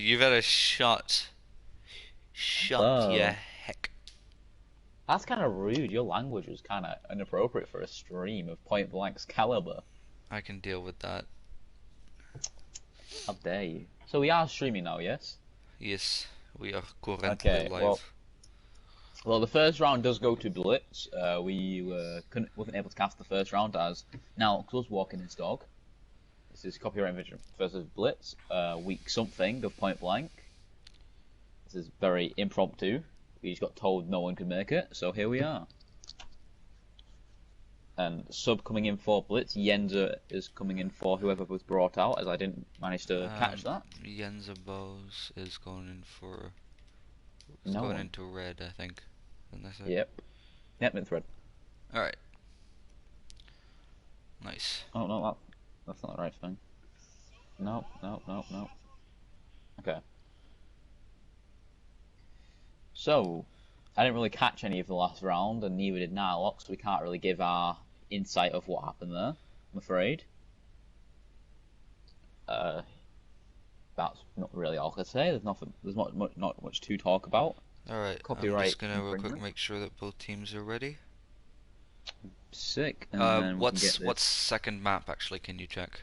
you've had a shot. Shut your Oh, heck. that's kind of rude. Your language was kind of inappropriate for a stream of Point Blank's caliber. I can deal with that. How dare you? So we are streaming now, yes? Yes, we are currently Okay, live. well, the first round does go to Blitz. We wasn't able to cast the first round as now was walking his dog. This is copyright infringement versus Blitz. Week something of Point Blank. This is very impromptu. We just got told no one could make it, so here we are. And sub coming in for Blitz. Yenza is coming in for whoever was brought out, as I didn't manage to catch that. Yenza Bose is going in for. No going one. into red, I think. Isn't that it? Yep. Yep, it's red. Alright. Nice. Oh no, that's not the right thing. No. Okay. So, I didn't really catch any of the last round, and neither did Nylock, so we can't really give our insight of what happened there, I'm afraid. That's not really all I can say. There's not much to talk about. Alright, Copyright I'm just gonna real quick infringement. make sure that both teams are ready. Sick. And then we can get What's second map actually? Can you check?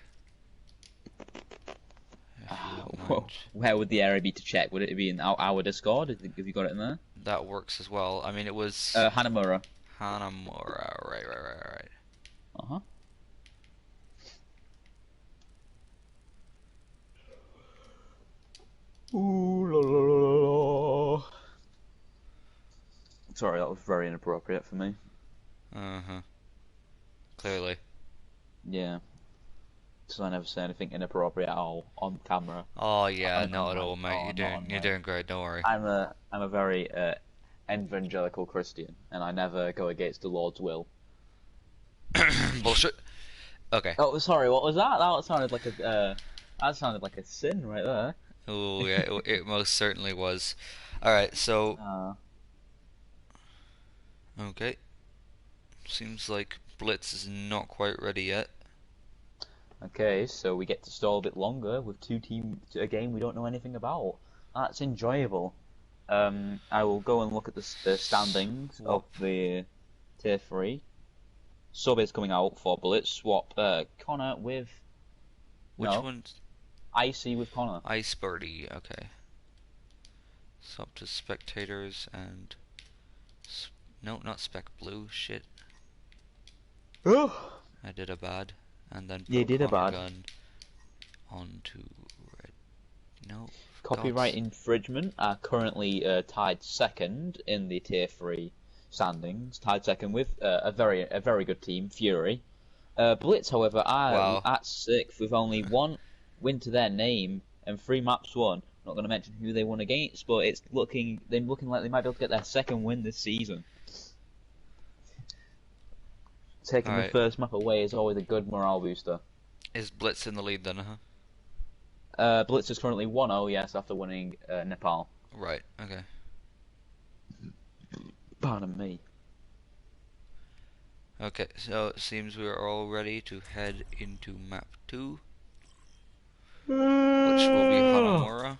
If you don't Well, mind. where would the area be to check? Would it be in our Discord? Have you got it in there? That works as well. I mean, it was Hanamura. Hanamura. Right. Uh-huh. Ooh, la, la, la, la. Sorry, that was very inappropriate for me. Clearly. Yeah. So I never say anything inappropriate at all on camera. Oh yeah, On not at mic. all, mate. Oh, You're doing great. Don't worry. I'm a very evangelical Christian, and I never go against the Lord's will. Bullshit. Okay. Oh, sorry. What was that? That sounded like a sin right there. Oh yeah, it most certainly was. All right, so okay. Seems like Blitz is not quite ready yet. Okay, so we get to stall a bit longer with a game we don't know anything about. That's enjoyable. I will go and look at the standings of the tier 3. Sub is coming out for Blitz. Swap Connor with... Which no, one's Icy with Connor. Ice Birdie? Okay. Swap to spectators and... No, not spec blue. Shit. Oh! I did a bad. And then You did a Connor bad. gun onto red. No. Copyright infringement are currently tied second in the tier 3 standings. Tied second with a very good team, Fury. Blitz, however, are at 6th with only 1 win to their name and 3 maps won. Not going to mention who they won against, but it's looking like they might be able to get their second win this season. Taking the first map away is always a good morale booster. Is Blitz in the lead then, Blitz is currently 1-0, yes, after winning Nepal. Right, okay. Pardon me. Okay, so it seems we are all ready to head into map 2. Which will be Hanamura.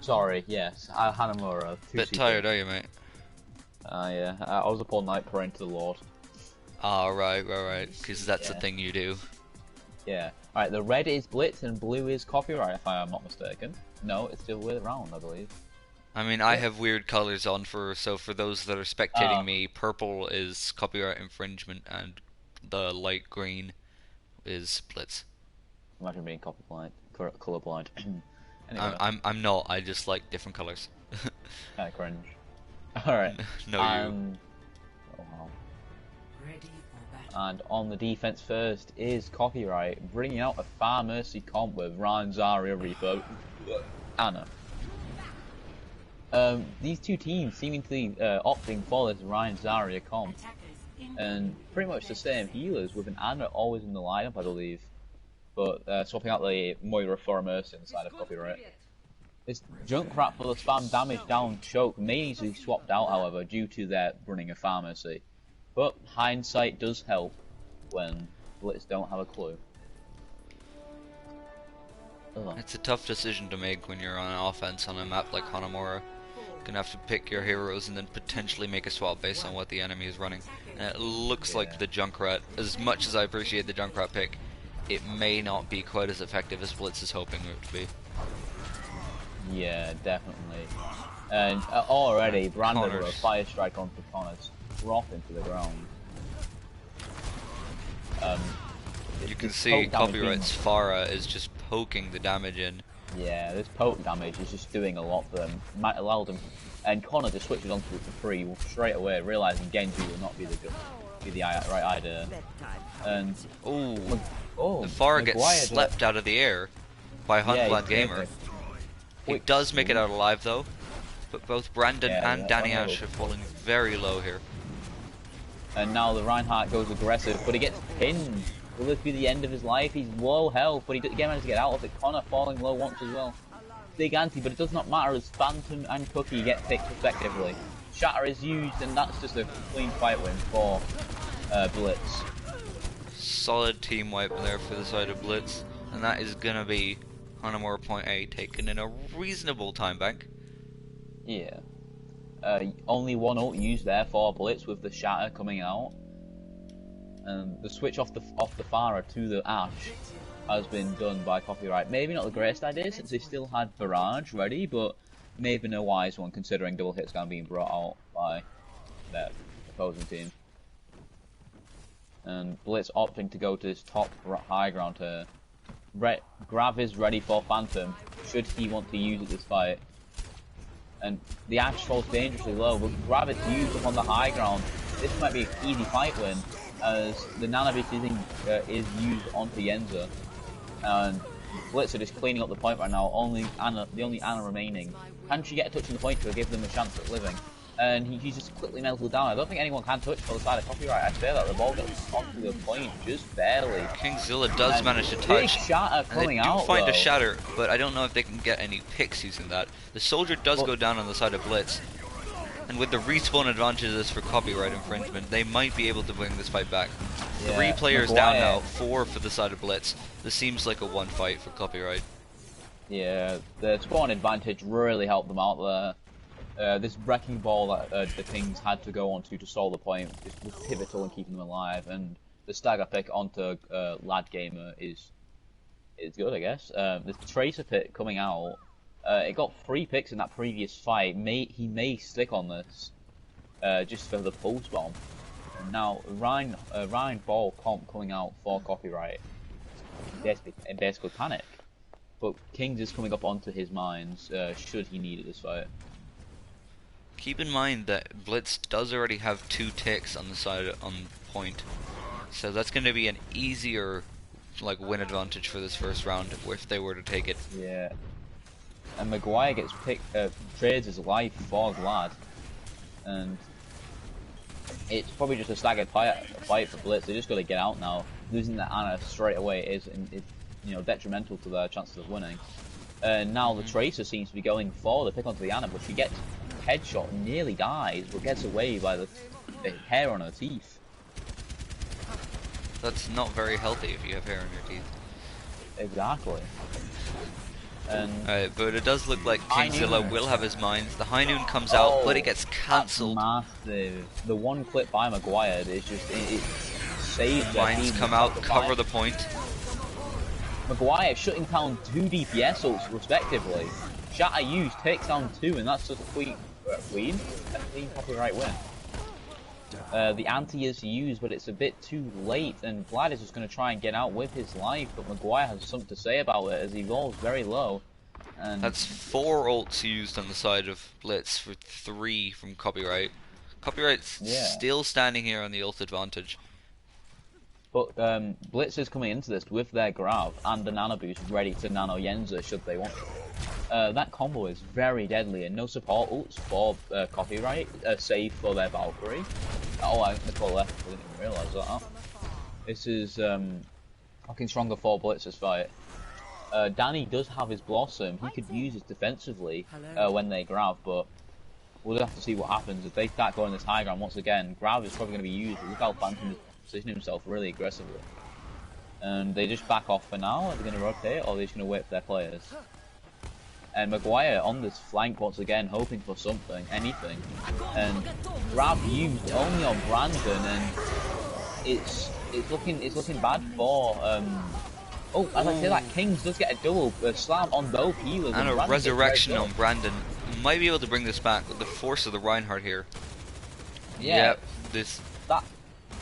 Sorry, yes, Hanamura. Bit tired, are you, mate? Yeah, I was up all night praying to the Lord. Ah, right, because that's the thing you do. Yeah. Alright, the red is Blitz and blue is Copyright, if I am not mistaken. No, it's the other way around, I believe. I mean, I have weird colors on so for those that are spectating me, purple is Copyright Infringement and the light green is Blitz. Imagine being colorblind. Anyway. I'm not, I just like different colors. Kinda cringe. Alright. No, you. Oh, wow. And on the defense first is Copyright, bringing out a Far Mercy comp with Ryan Zarya, Reaper, Anna. These two teams seemingly opting for this Ryan Zarya comp, and pretty much the same healers with an Anna always in the lineup, I believe, but swapping out the Moira for Mercy inside of Copyright. This Junkrat for the spam damage down choke may easily swapped out, however, due to their running a Far Mercy. But hindsight does help when Blitz don't have a clue. other. It's a tough decision to make when you're on offense on a map like Hanamura. You're gonna have to pick your heroes and then potentially make a swap based on what the enemy is running. And it looks like the Junkrat, as much as I appreciate the Junkrat pick, it may not be quite as effective as Blitz is hoping it to be. Yeah, definitely. And already, Brandon with a fire strike onto Connors, dropping to the ground. You can see Copyright's Farah is just poking the damage in. Yeah, this poke damage is just doing a lot for them. Might allow them, and Connor just switches onto it for free straight away, realizing Genji will not be the right idea. And the Farah gets slept out of the air by Hunblad Gamer. He does make it out alive though, but both Brandon and Danny Ash are falling very low here. And now the Reinhardt goes aggressive, but he gets pinned. Will this be the end of his life? He's low health, but he managed to get out of it. Connor falling low once as well. Big anti, but it does not matter as Phantom and Cookie get picked respectively. Shatter is used, and that's just a clean fight win for Blitz. Solid team wipe there for the side of Blitz, and that is gonna be Hanamura point A taken in a reasonable time bank. Yeah. Only one ult used there for Blitz with the Shatter coming out. And the switch off the Farah to the Ash has been done by Copyright. Maybe not the greatest idea since they still had Barrage ready, but maybe no wise one considering double hits gun being brought out by their opposing team. And Blitz opting to go to his top high ground here. Grav is ready for Phantom, should he want to use it this fight. And the Ash falls dangerously low, but Grav is used up on the high ground. This might be an easy fight win, as the Nana Beast is used onto Yenza. And Blitz are just cleaning up the point right now, the only Ana remaining. Can she get a touch on the point to give them a chance at living? And he's just quickly melted down. I don't think anyone can touch for the side of Copyright. I say that the ball gets onto the point just barely. Kingzilla does manage to touch. Shatter coming and they do out, find though. a Shatter, but I don't know if they can get any picks using that. The Soldier does go down on the side of Blitz. And with the respawn advantages for Copyright Infringement, they might be able to bring this fight back. Yeah, 3 players down now, 4 for the side of Blitz. This seems like a one fight for Copyright. Yeah, the spawn advantage really helped them out there. This wrecking ball that the Kings had to go onto to solve the point was pivotal in keeping them alive, and the stagger pick onto Lad Gamer is good, I guess. The Tracer pick coming out, it got 3 picks in that previous fight. He may stick on this just for the pulse bomb. And now Ryan Ball comp coming out for Copyright, basically panic. But Kings is coming up onto his mines should he need it this fight. Keep in mind that Blitz does already have 2 ticks on the side on point, so that's going to be an easier win advantage for this first round if they were to take it. Yeah, and Maguire gets trades his life for Glad, and it's probably just a staggered fight for Blitz. They just got to get out now. Losing that Ana straight away is detrimental to their chances of winning. And now the Tracer seems to be going for the pick onto the Ana, but she gets headshot, nearly dies, but gets away by the hair on her teeth. That's not very healthy if you have hair on your teeth. Exactly. And but it does look like Kingzilla will have his mines. The High Noon comes out, but it gets cancelled. Massive. The one clip by Maguire is just it saves their mines come out, cover the point. Maguire shutting down 2 DPS ults respectively. Shatter used takes down 2, and that's just a clean Copyright win. The anti is used, but it's a bit too late, and Vlad is just going to try and get out with his life, but Maguire has something to say about it as he rolls very low. And that's 4 ults used on the side of Blitz for 3 from Copyright. Copyright's still standing here on the ult advantage. But Blitz is coming into this with their Grav and the Nano Boost ready to Nano Yenza should they want to. That combo is very deadly, and no support ults for Copyright, save for their Valkyrie. Oh, Nicole left, I didn't even realise that. This is fucking stronger for Blitz's fight. Danny does have his Blossom. He could use it defensively when they Grav, but we'll have to see what happens. If they start going this high ground once again, Grav is probably going to be used. Look how Phantom is positioning himself really aggressively. And they just back off for now. Are they going to rotate, or are they just going to wait for their players? And Maguire on this flank once again, hoping for something, anything. And grab used only on Brandon, and it's looking bad for. Oh, as I say that, Kings does get a double slam on both healers, and a resurrection on Brandon. Might be able to bring this back with the force of the Reinhardt here. Yeah, yep,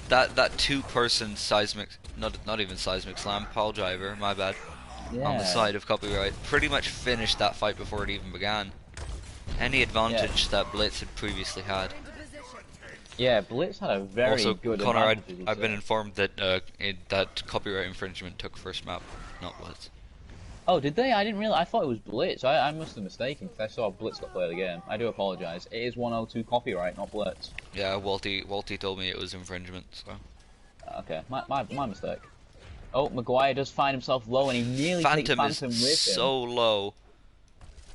that two-person seismic, not even seismic slam, pile driver, my bad, on the side of Copyright, pretty much finished that fight before it even began. Any advantage that Blitz had previously had. Yeah, Blitz had a very good Connor, advantage. I've been informed that that Copyright Infringement took first map, not Blitz. Oh, did they? I didn't realize. I thought it was Blitz. I must have mistaken because I saw Blitz got play of the game. I do apologize. It is 102 Copyright, not Blitz. Yeah, Walty told me it was Infringement. So. Okay, my mistake. Oh, Maguire does find himself low, and he nearly takes Phantom with him. So low.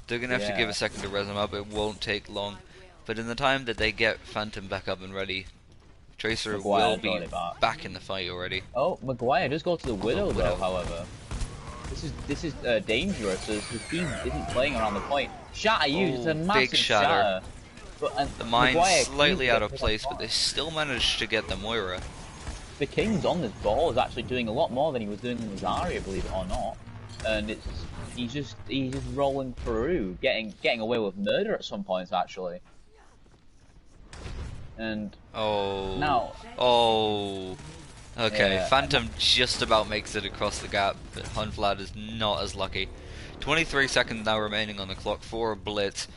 They're gonna have to give a second to res him up. It won't take long. But in the time that they get Phantom back up and ready, Tracer will be back in the fight already. Oh, Maguire does go to the Widow though, however. This is dangerous as the team isn't playing around the point. Shatter used, it's a massive big shatter. But, the mine's slightly out of place, but they still managed to get the Moira. The King's on this ball is actually doing a lot more than he was doing in Zarya, believe it or not. And he's just rolling through, getting away with murder at some points actually. And okay, yeah. Phantom just about makes it across the gap, but Hunflad is not as lucky. 23 seconds now remaining on the clock for Blitz.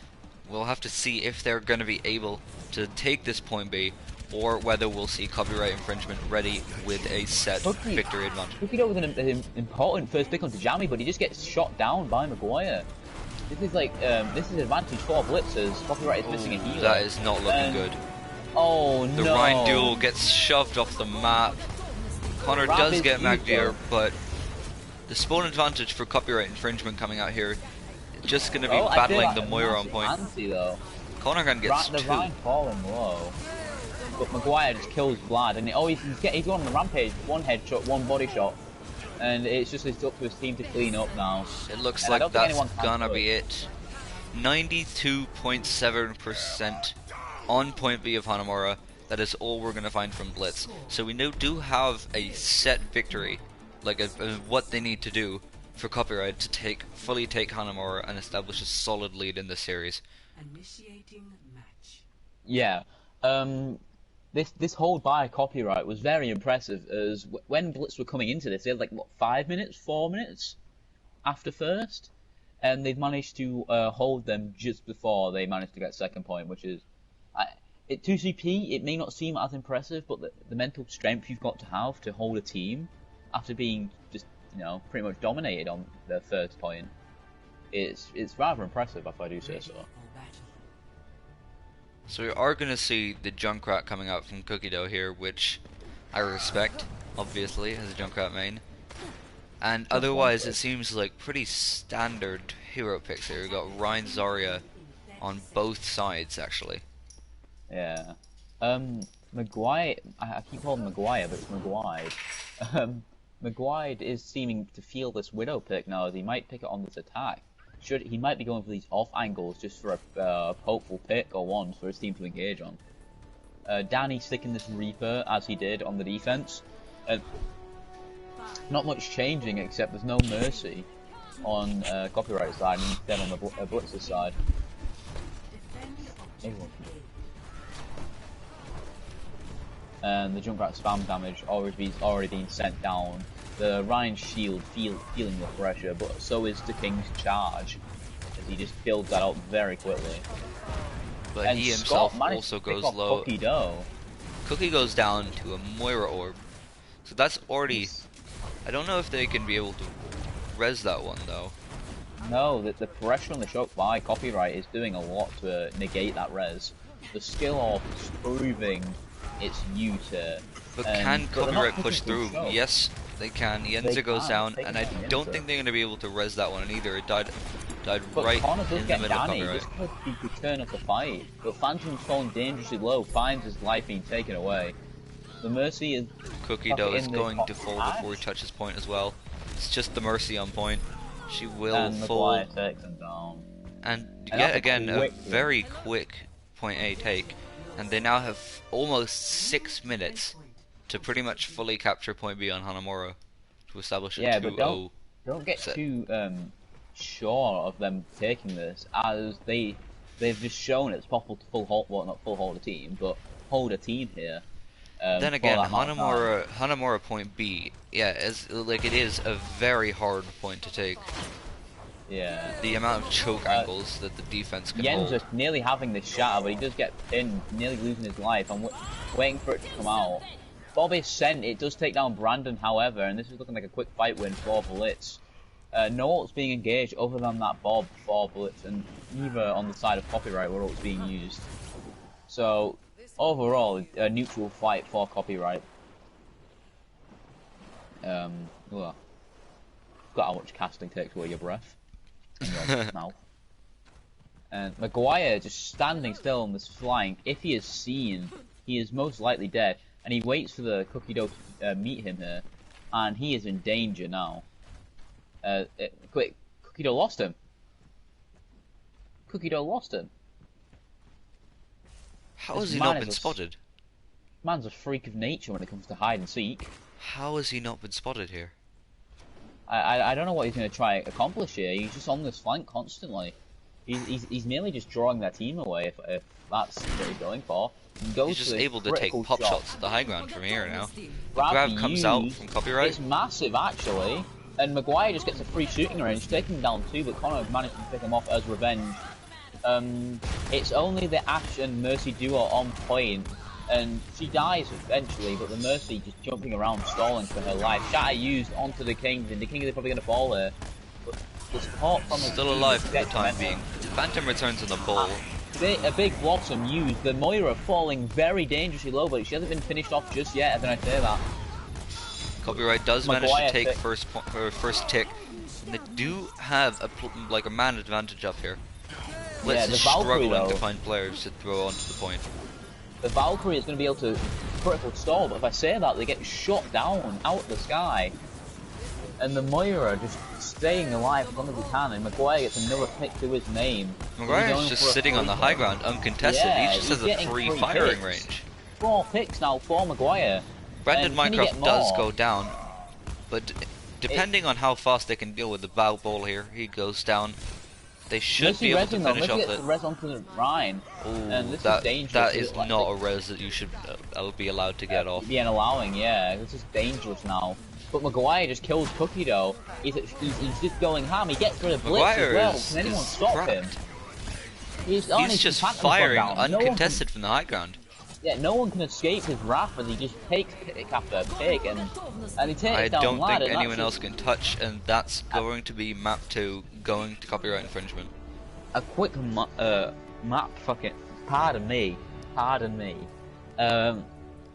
We'll have to see if they're going to be able to take this point B, or whether we'll see Copyright Infringement ready with a set victory advantage. Cookie with an important first pick onto Jammy, but he just gets shot down by Maguire. This is like this is advantage for Blitz as Copyright is missing a healer. That is not looking good. Oh no! The Rhine duel gets shoved off the map. Connor does get Magdir, but the spawn advantage for Copyright Infringement coming out here is just going to be battling the Moira on point. Connor can get the Rhine falling low, but Maguire just kills Vlad, and he's on the rampage, one headshot, one body shot, and it's just up to his team to clean up now. It looks like that's gonna be it. 92.7% on point B of Hanamura. That is all we're going to find from Blitz. So we do have a set victory, like what they need to do for Copyright to fully take Hanamura and establish a solid lead in the series. Initiating match. Yeah. This hold by Copyright was very impressive, as when Blitz were coming into this, they had like what 5 minutes, 4 minutes after first, and they've managed to hold them just before they managed to get second point, which is. 2CP, it may not seem as impressive, but the mental strength you've got to have to hold a team after being just, pretty much dominated on their third point, it's rather impressive if I do say so. So we are going to see the Junkrat coming out from Cookie Dough here, which I respect, obviously, as a Junkrat main. And otherwise, it seems like pretty standard hero picks here. We've got Rhine Zarya on both sides, actually. Yeah. Maguire, I keep calling him Maguire, but it's Maguire. Maguire is seeming to feel this Widow pick now, as he might pick it on this attack. He might be going for these off angles just for a hopeful pick or one for his team to engage on. Danny sticking this Reaper as he did on the defense. Not much changing except there's no mercy on Copyright side and instead on the Blitz's side. And the Junkrat spam damage already been sent down. The Ryan's shield feeling the pressure, but so is the King's charge, as he just builds that out very quickly. But and he himself also goes low. Cookie goes down to a Moira orb, so that's already. I don't know if they can be able to res that one though. No, the pressure on the shock by Copyright is doing a lot to negate that res. The skill off is proving its use here. But can Copyright push through? Yes, they can. Yenza goes down, and I don't think they're going to be able to res that one either. It died right in the middle of Copyright. This could be the turn of the fight. But Phantom's falling dangerously low, finds his life being taken away. The Mercy is... Cookie Tuck it Dough is in the going top to fall half. before he touches point as well. It's just the Mercy on point. She will And fall. Maguire takes him down. And And yet that's a again, a quick very quick point A take. And they now have almost 6 minutes to pretty much fully capture point B on Hanamura to establish a Yeah, 2-0 but don't get set. too sure of them taking this, as they've just shown it's possible to not full hold a team, but hold a team here. Then again, for that amount of time. Hanamura point B, yeah, it is a very hard point to take. Yeah. The amount of choke angles that the defense can Yen's hold. just nearly having this shatter, but he does get pinned, nearly losing his life. I'm waiting for it to come out. Bob is sent. It does take down Brandon, however, and this is looking like a quick fight win for Blitz. No ult's being engaged other than that Bob for Blitz, and neither on the side of Copyright where ult's being used. So, overall, a neutral fight for Copyright. Ugh. Forgot how much casting takes away your breath in your mouth. And Maguire just standing still on this flank. If he is seen, he is most likely dead. And he waits for the Cookie Dough to meet him here. And he is in danger now. Quick, Cookie Dough lost him. Cookie Dough lost him. How has he not been spotted? Man's a freak of nature when it comes to hide and seek. How has he not been spotted here? I don't know what he's going to try to accomplish here. He's just on this flank constantly. He's merely just drawing their team away if that's what he's going for. He's just able to take pop shots at the high ground from here now. The Grab grab comes out from Copyright. It's massive actually, and Maguire just gets a free shooting range, taking him down too, but Connor managed to pick him off as revenge. It's only the Ash and Mercy duo on point, and she dies eventually, but the Mercy just jumping around, stalling for her life. Shatter used onto the King, and the King is probably going to fall here. But the support from the Still alive for the time being. Phantom returns on the ball. A big Blossom used, the Moira falling very dangerously low, but she hasn't been finished off just yet, then I say that. Copyright does manage Maguire to take tick. first tick. And they do have a man advantage up here. Blitz Yeah, the is Valkyrie, struggling though. to find players to throw onto the point. The Valkyrie is going to be able to critical stall, but if I say that, they get shot down out of the sky. And the Moira just staying alive as long as he can, and Maguire gets another pick to his name. Maguire's just sitting on the high ground, uncontested. Yeah, he just he's has a getting free free firing picks. range. 4 picks now for Maguire. Brandon Can he get Minecraft does more? go down, but depending on how fast they can deal with the bow ball here, he goes down. They should be able to finish off Gets the... the res onto the Rhine, and this is dangerous. That is Like, not a res that you should be allowed to get off. Being allowing, yeah, this is dangerous now. But Maguire just kills Cookie Dough. He's just going ham. He gets rid of Blitz Maguire as well. is Can anyone stop cracked. him? He's just Phantom's firing gone down. uncontested from the high ground. No one can escape his wrath as he just takes pick after pick, and he takes I down don't Lad, think and anyone else can touch, and that's going to be map 2 going to copyright infringement. A quick map fucking... Pardon me.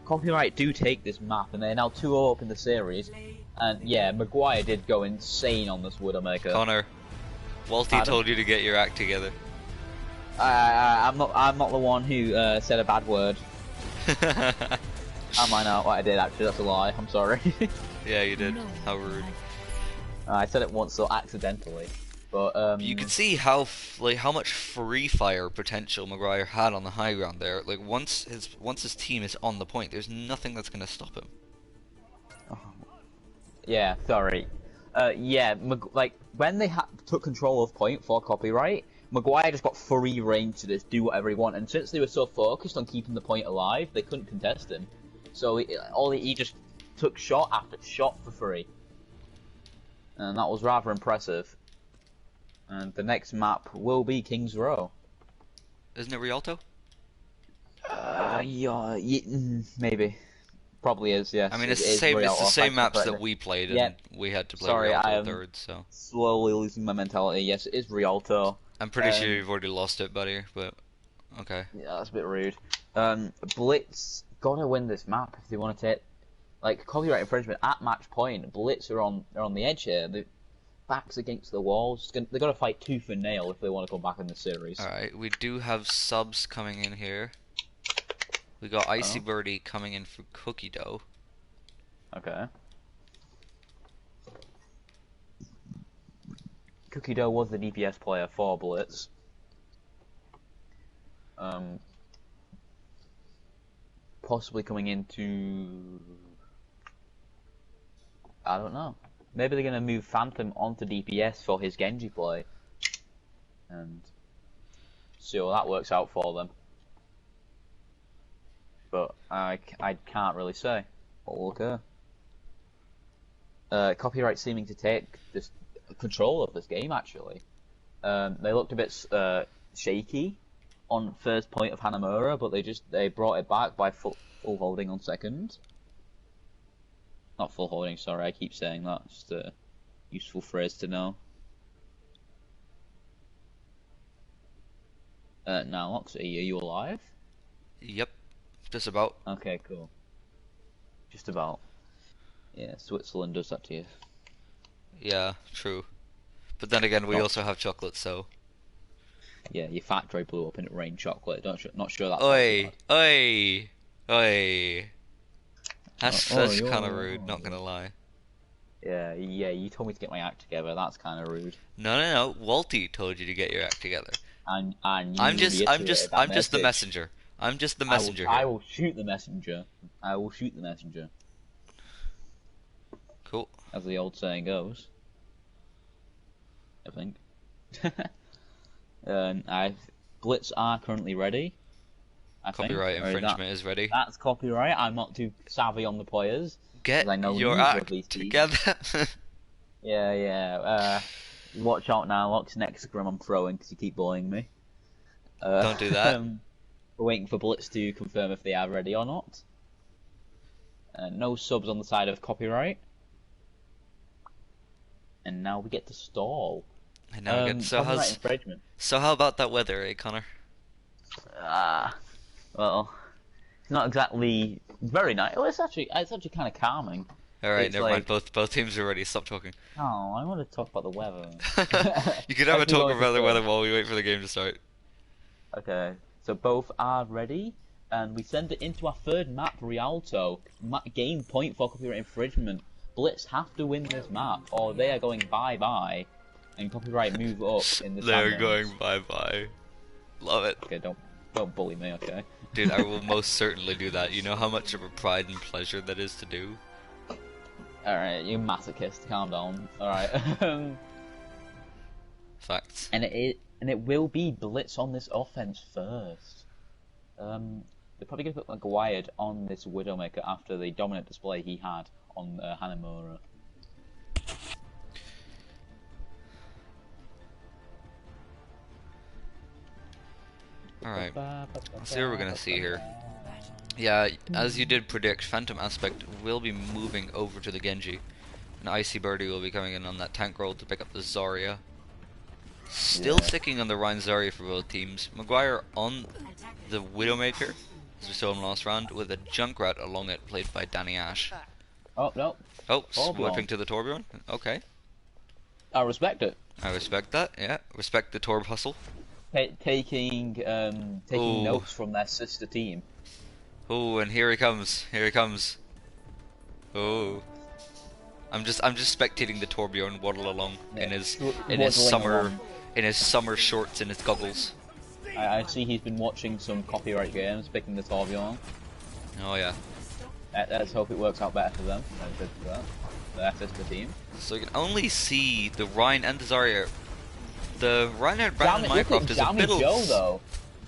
Copyright do take this map, and they're now 2-0 up in the series. And yeah, Maguire did go insane on this Widowmaker. Connor, Walty told you to get your act together. I'm not the one who said a bad word. Am I not? Well, I did actually. That's a lie. I'm sorry. Yeah, you did. How rude. I said it once, so accidentally. But you can see how much free fire potential Maguire had on the high ground there. Like once his team is on the point, there's nothing that's gonna stop him. Yeah, sorry. Like when they took control of point for Copyright, Maguire just got free range to just do whatever he wanted. And since they were so focused on keeping the point alive, they couldn't contest him. So he just took shot after shot for free, and that was rather impressive. And the next map will be King's Row. Isn't it Rialto? Yeah, maybe. Probably is, yes. I mean, it's the same maps that we played, and we had to play Rialto third, so... slowly losing my mentality. Yes, it is Rialto. I'm pretty sure you've already lost it, buddy, but... Okay. Yeah, that's a bit rude. Blitz gotta win this map if they want to take... Like, copyright infringement at match point. Blitz are on the edge here. The backs against the walls. They gotta fight tooth and nail if they want to come back in the series. Alright, we do have subs coming in here. We got Icy Oh. Birdie coming in for Cookie Dough. Okay. Cookie Dough was the DPS player for Blitz. Possibly coming into... I don't know. Maybe they're going to move Phantom onto DPS for his Genji play. And see how that works out for them. But I can't really say what will occur. Copyright seeming to take this control of this game, actually. They looked a bit shaky on first point of Hanamura, but they brought it back by full holding on second. Not full holding, sorry, I keep saying that. Just a useful phrase to know. Now, Loxy, are you alive? Yep, just about. Okay, cool. Just about. Yeah, Switzerland does that to you. Yeah, true. But then again, we also have chocolate, so. Yeah, your factory blew up and it rained chocolate. Not sure that's Oi, oi, oi. That's Oh, kind of rude, not gonna lie. Yeah, you told me to get my act together. That's kind of rude. No. Walty told you to get your act together. And I'm just the messenger. I'm just the messenger I here. will shoot the messenger. I will shoot the messenger. Cool. As the old saying goes. I think. Blitz are currently ready. Copyright infringement is ready. That's copyright. I'm not too savvy on the players. Get I know your act together. Yeah. Watch out now, Lox. Next scrum I'm throwing because you keep bullying me. Don't do that. We're waiting for Blitz to confirm if they are ready or not. No subs on the side of copyright. And now we get to stall. And now again, so how about that weather, eh, Connor? Well, it's not exactly very nice. Well, it's actually kind of calming. All right, It's never mind. Both teams are ready. Stop talking. Oh, I want to talk about the weather. You could have a talk about the go. weather while we wait for the game to start. Okay, so both are ready, and we send it into our third map, Rialto. Game point for copyright infringement. Blitz have to win this map, or they are going bye-bye, and copyright move up in the They're standings. going bye-bye. Love it. Okay, don't bully me, okay? Dude, I will most certainly do that. You know how much of a pride and pleasure that is to do? Alright, you masochist, calm down. Alright. Facts. And it will be Blitz on this offense first. They're probably going to put Maguire on this Widowmaker after the dominant display he had on Hanamura. Alright, let's see what we're gonna see here. Yeah, as you did predict, Phantom Aspect will be moving over to the Genji. And Icy Birdie will be coming in on that tank role to pick up the Zarya. Still sticking on the Rein Zarya for both teams. Maguire on the Widowmaker, as we saw him last round, with a Junkrat along it, played by Danny Ash. Oh, no. Oh, swiping to the Torbjorn. Okay. I respect it. I respect that, yeah. Respect the Torb hustle. Taking notes from their sister team. Oh, and here he comes. Here he comes. Oh. I'm just spectating the Torbjorn waddle along in his summer shorts and his goggles. I see he's been watching some copyright games, picking the Torbjorn. Oh yeah. Let's hope it works out better for them. Their sister team. So you can only see the Ryan and the Zarya. The Reinhardt brand in Minecraft is a bit of... Joe though.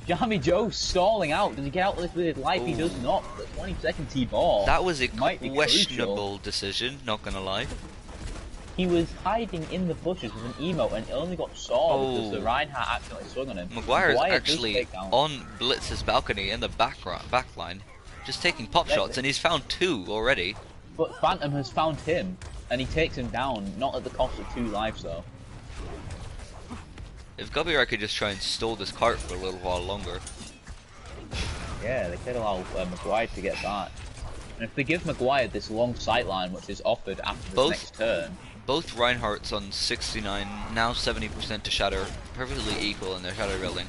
Jammy Joe stalling out. Does he get out with his life? He does not. The 20-second T-ball. That was a questionable decision, not gonna lie. He was hiding in the bushes with an emote and only got saw because the Reinhardt accidentally swung on him. Maguire is actually on Blitz's balcony in the back line, just taking pop shots, and he's found 2 already. But Phantom has found him, and he takes him down, not at the cost of 2 lives though. If Copyright could just try and stall this cart for a little while longer. Yeah, they could allow Maguire to get that. And if they give Maguire this long sightline, which is offered after the next turn... Both Reinhardt's on 69, now 70% to Shatter, perfectly equal in their Shatter building.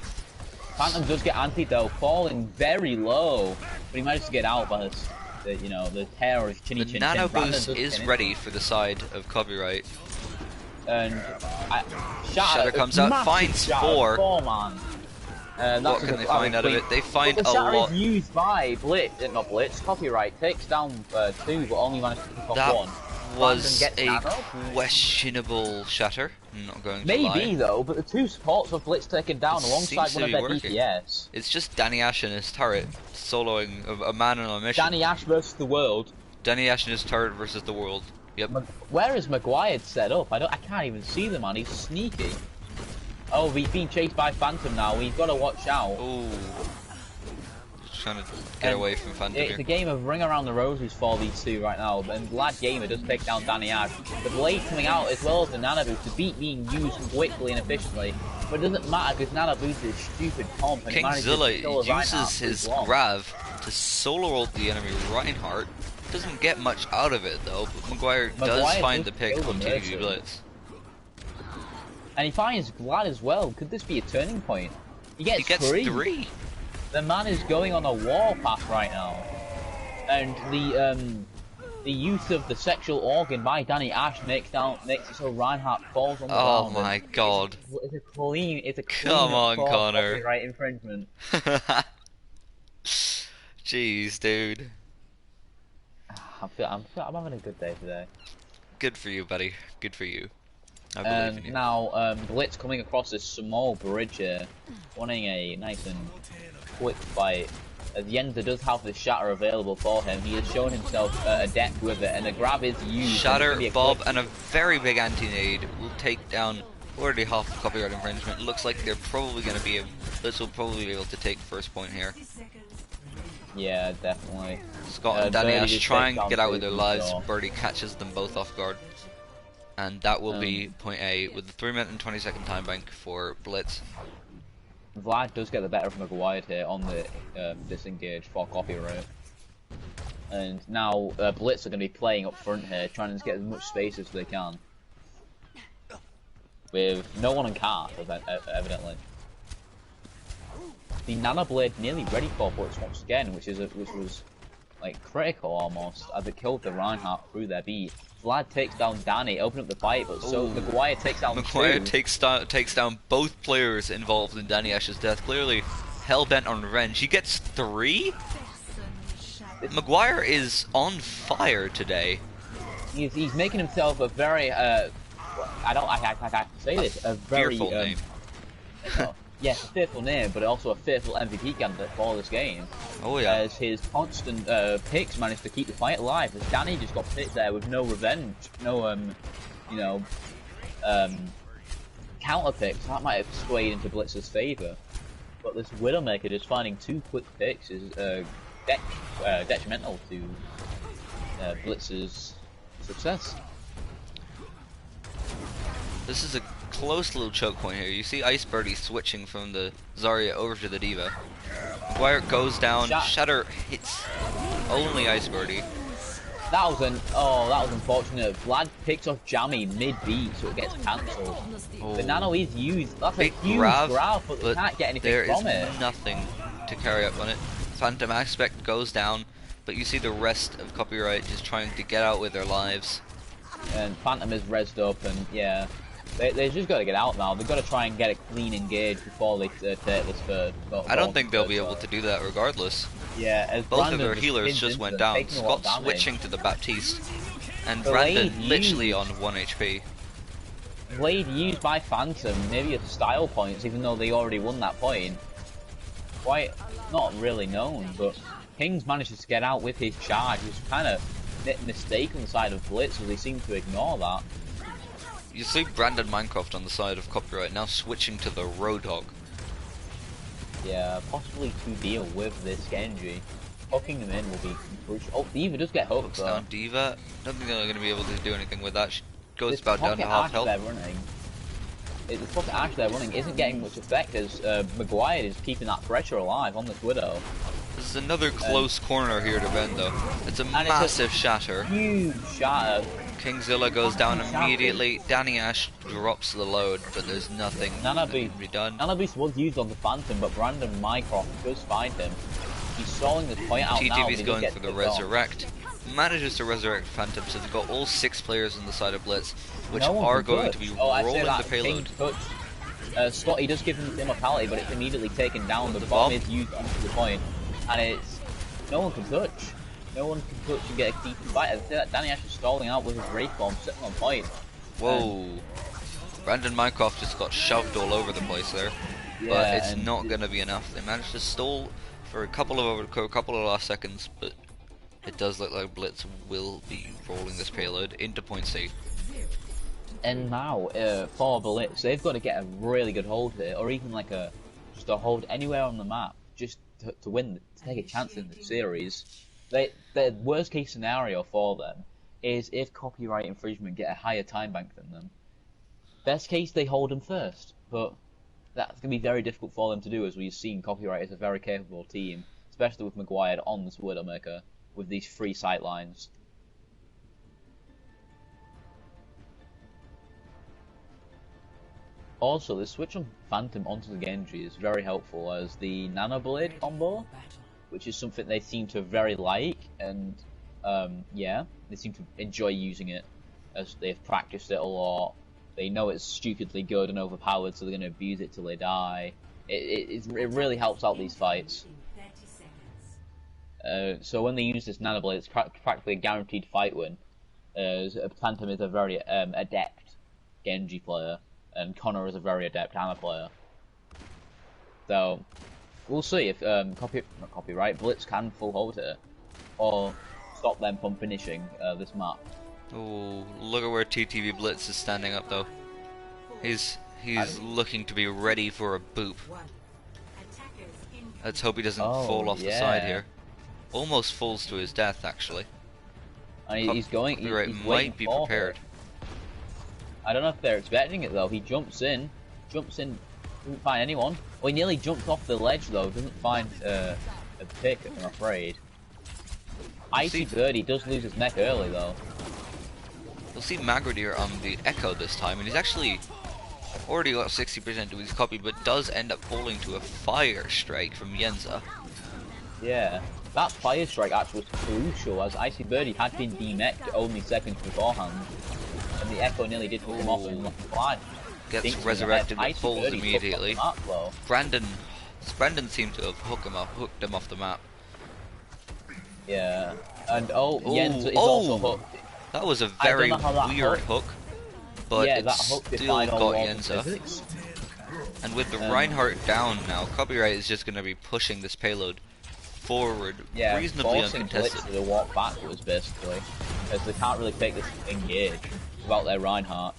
Phantom does get anti though, falling very low but he managed to get out by the terror of Chinny The Chin nano Chin. Brandon boost does is finish. ready for the side of Copyright. And Shatter comes out, finds four, 4. man. What can they find out of it? They find the a shatter lot. is used by Blitz, not Blitz, Copyright. Takes down 2, but only managed to pick off That 1. was Brandon gets a nano. questionable shatter. I'm not going to Maybe lie. though, but the 2 supports of Blitz taken down It alongside seems to one of be their working. DPS. It's just Danny Ash and his turret soloing a man on a mission. Danny Ash versus the world. Danny Ash and his turret versus the world. Yep. Where is Maguire set up? I can't even see the man. He's sneaky. Oh, he's being chased by Phantom now. We've got to watch out. Ooh. Just trying to get away from Phantom It's here. a game of ring around the roses for these two right now. And Glad Gamer does take down Danny Ash. The blade coming out as well as the nano boost. The beat being used quickly and efficiently. But it doesn't matter because nano boost is stupid comp. And Kingzilla Reinhardt uses for his long. grav to solo ult the enemy Reinhardt. Doesn't get much out of it though, but Maguire does find the pick kill on the TVG merchant. Blitz. And he finds Glad as well. Could this be a turning point? He gets 3. The man is going on a warpath right now. And the use of the sexual organ by Danny Ash makes it so Reinhardt falls on the Oh ground. my god. It's a clean Come on, Connor. copyright infringement. Jeez, dude. I'm having a good day today. Good for you, buddy. Good for you. I believe in you. Now, Blitz coming across this small bridge here, wanting a nice and quick fight. At the end, there does have the shatter available for him. He has shown himself adept with it, and the grab is used. Shatter, Bob, and a very big anti-nade will take down already half the copyright infringement. Looks like they're probably going to be Blitz will probably be able to take first point here. Yeah, definitely. Scott and Danny Birdie Ash just trying takes to get down out with their two, lives. so- Birdie catches them both off guard. And that will be point A with the 3-minute and 20-second time bank for Blitz. Vlad does get the better of Maguire here on the disengage for copyright. And now Blitz are going to be playing up front here, trying to get as much space as they can. With no one on cart, evidently. The Nano Blade nearly ready for Blitz once again, which was like critical almost, as it killed the Reinhardt through their beat. Vlad takes down Danny, open up the fight, but so Maguire takes down Maguire 2. takes down both players involved in Danny Ash's death. Clearly hell-bent on revenge. He gets 3? Maguire is on fire today. He's making himself a very I can't say this, a very Fearful name. yes, a fearful name, but also a fearful MVP candidate for this game. Oh yeah. As his constant picks managed to keep the fight alive, as Danny just got picked there with no revenge, no counter picks. That might have swayed into Blitz's favour. But this Widowmaker just finding 2 quick picks is detrimental to Blitz's success. This is a close little choke point here. You see Ice Birdie switching from the Zarya over to the Diva. Maguire goes down, Shatter hits only Ice Birdie. That was unfortunate. Vlad picks off Jammy mid-beat, so it gets cancelled. Oh. The Nano is used. That's Big a huge grab, but they can't get anything there from is it. nothing to carry up on it. Phantom Aspect goes down, but you see the rest of Copyright just trying to get out with their lives. And Phantom is rezzed up, and yeah, they just got to get out now. They've got to try and get a clean engage before they take this third. I don't think they'll be able to do that regardless. Yeah, as Both Brandon of their just healers spins just into went them, down. taking a lot of Scott damage. switching to the Baptiste, and Blade Brandon literally used. on 1 HP. Blade used by Phantom, maybe as style points, even though they already won that point. Quite not really known, but Kings manages to get out with his charge, which is kind of a mistake on the side of Blitz, as they seem to ignore that. You see Brandon Minecraft on the side of Copyright now switching to the Roadhog. Yeah, possibly to deal with this Genji. Hooking them in will be crucial. Oh, Diva does get hooked Looks though. down Diva. Don't think they're going to be able to do anything with that. She goes This about down to pocket half Ash health. they're running. The pocket Ash they're running isn't getting much effect, as Maguire is keeping that pressure alive on this Widow. This is another close corner here to bend though. It's a it's a massive shatter. Huge shatter. Kingzilla goes down Shatter. immediately. Danny Ash drops the load, but there's nothing that can be done. Nano Beast was used on the Phantom, but Brandon Mycroft does find him. He's stalling this point out now. TTV's going for the resurrect. Manages to resurrect Phantom, so they've got all 6 players on the side of Blitz, which are going to be rolling the payload. Scotty does give him immortality, but it's immediately taken down. The bomb is used onto the point, and it's no one can touch. No one can touch and get a decent fight. I say that Danny Ash is stalling out with his Wraith Bomb sitting on point. Whoa. Brandon Mycroft just got shoved all over the place there. Yeah, but it's not going to be enough. They managed to stall for a couple of last seconds, but it does look like Blitz will be rolling this payload into point C. And now, for Blitz, they've got to get a really good hold here, or even like just a hold anywhere on the map, just to win, to take a chance in the series. The worst case scenario for them is if copyright infringement get a higher time bank than them. Best case, they hold them first, but that's going to be very difficult for them to do, as we've seen copyright is a very capable team, especially with Maguire on this Widowmaker, with these 3 sight lines. Also, the switch on Phantom onto the Genji is very helpful, as the Nano Blade combo, which is something they seem to very like, and yeah, they seem to enjoy using it, as they've practiced it a lot. They know it's stupidly good and overpowered, so they're going to abuse it till they die. It really helps out these fights. So when they use this Nano Blade, it's practically a guaranteed fight win. Phantom is a very adept Genji player, and Connor is a very adept Ana player. So we'll see if copyright Blitz can full hold it, or stop them from finishing this map. Oh, look at where TTV Blitz is standing up though. He's looking to be ready for a boop. Let's hope he doesn't fall off the side here. Almost falls to his death actually. He's going. He's might be prepared. I don't know if they're expecting it though. He jumps in, doesn't find anyone. Well, he nearly jumped off the ledge though. Doesn't find a pick, I'm afraid. Icy Birdie does lose his neck early though. We'll see Magridir on the Echo this time, and he's actually already got 60% to his copy, but does end up falling to a Fire Strike from Yenza. Yeah, that Fire Strike actually was crucial, as Icy Birdie had been demeched only seconds beforehand, and the Echo nearly did hook him off and left him blind. Gets resurrected but falls immediately. Brandon seemed to have hooked him off the map. Yeah, and Yenza is also hooked. That was a very weird hook, but it still got Yenza. And with the Reinhardt down now, copyright is just going to be pushing this payload forward, reasonably uncontested. Blitz to walk backwards basically, as they can't really take this engage without their Reinhardt.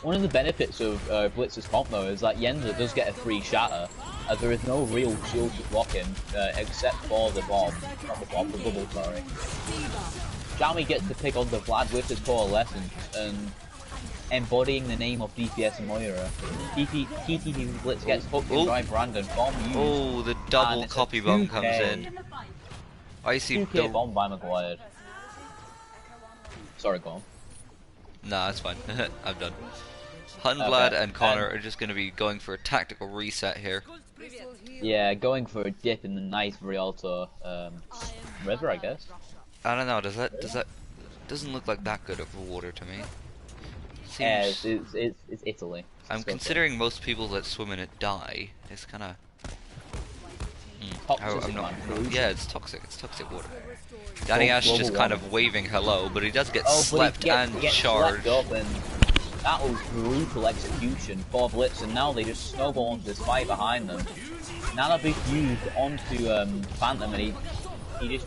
One of the benefits of Blitz's comp though is that Yenza does get a free shatter, as there is no real shield to block him, except for the bomb, not the bomb, the bubble, sorry. Jamie gets to pick on the Vlad with his coalescence, and embodying the name of DPS and Moira. TTV Blitz gets hooked in by Brandon, bomb used. Oh, the double copy bomb comes in. I see 2K bomb by Maguire. Sorry, go on. Nah, it's fine. I'm done. Hunblad and Connor are just going to be going for a tactical reset here. Yeah, going for a dip in the nice Rialto river, I guess. I don't know. Doesn't look like that good of a water to me. Yeah, it's Italy. I'm considering most people that swim in it die. It's kind of. Yeah, it's toxic. It's toxic water. Danny Ash just kind of waving hello, but he does get slept and charged. That was brutal execution for Blitz, and now they just snowball onto this fight behind them. Nano Boost used onto Phantom, and he just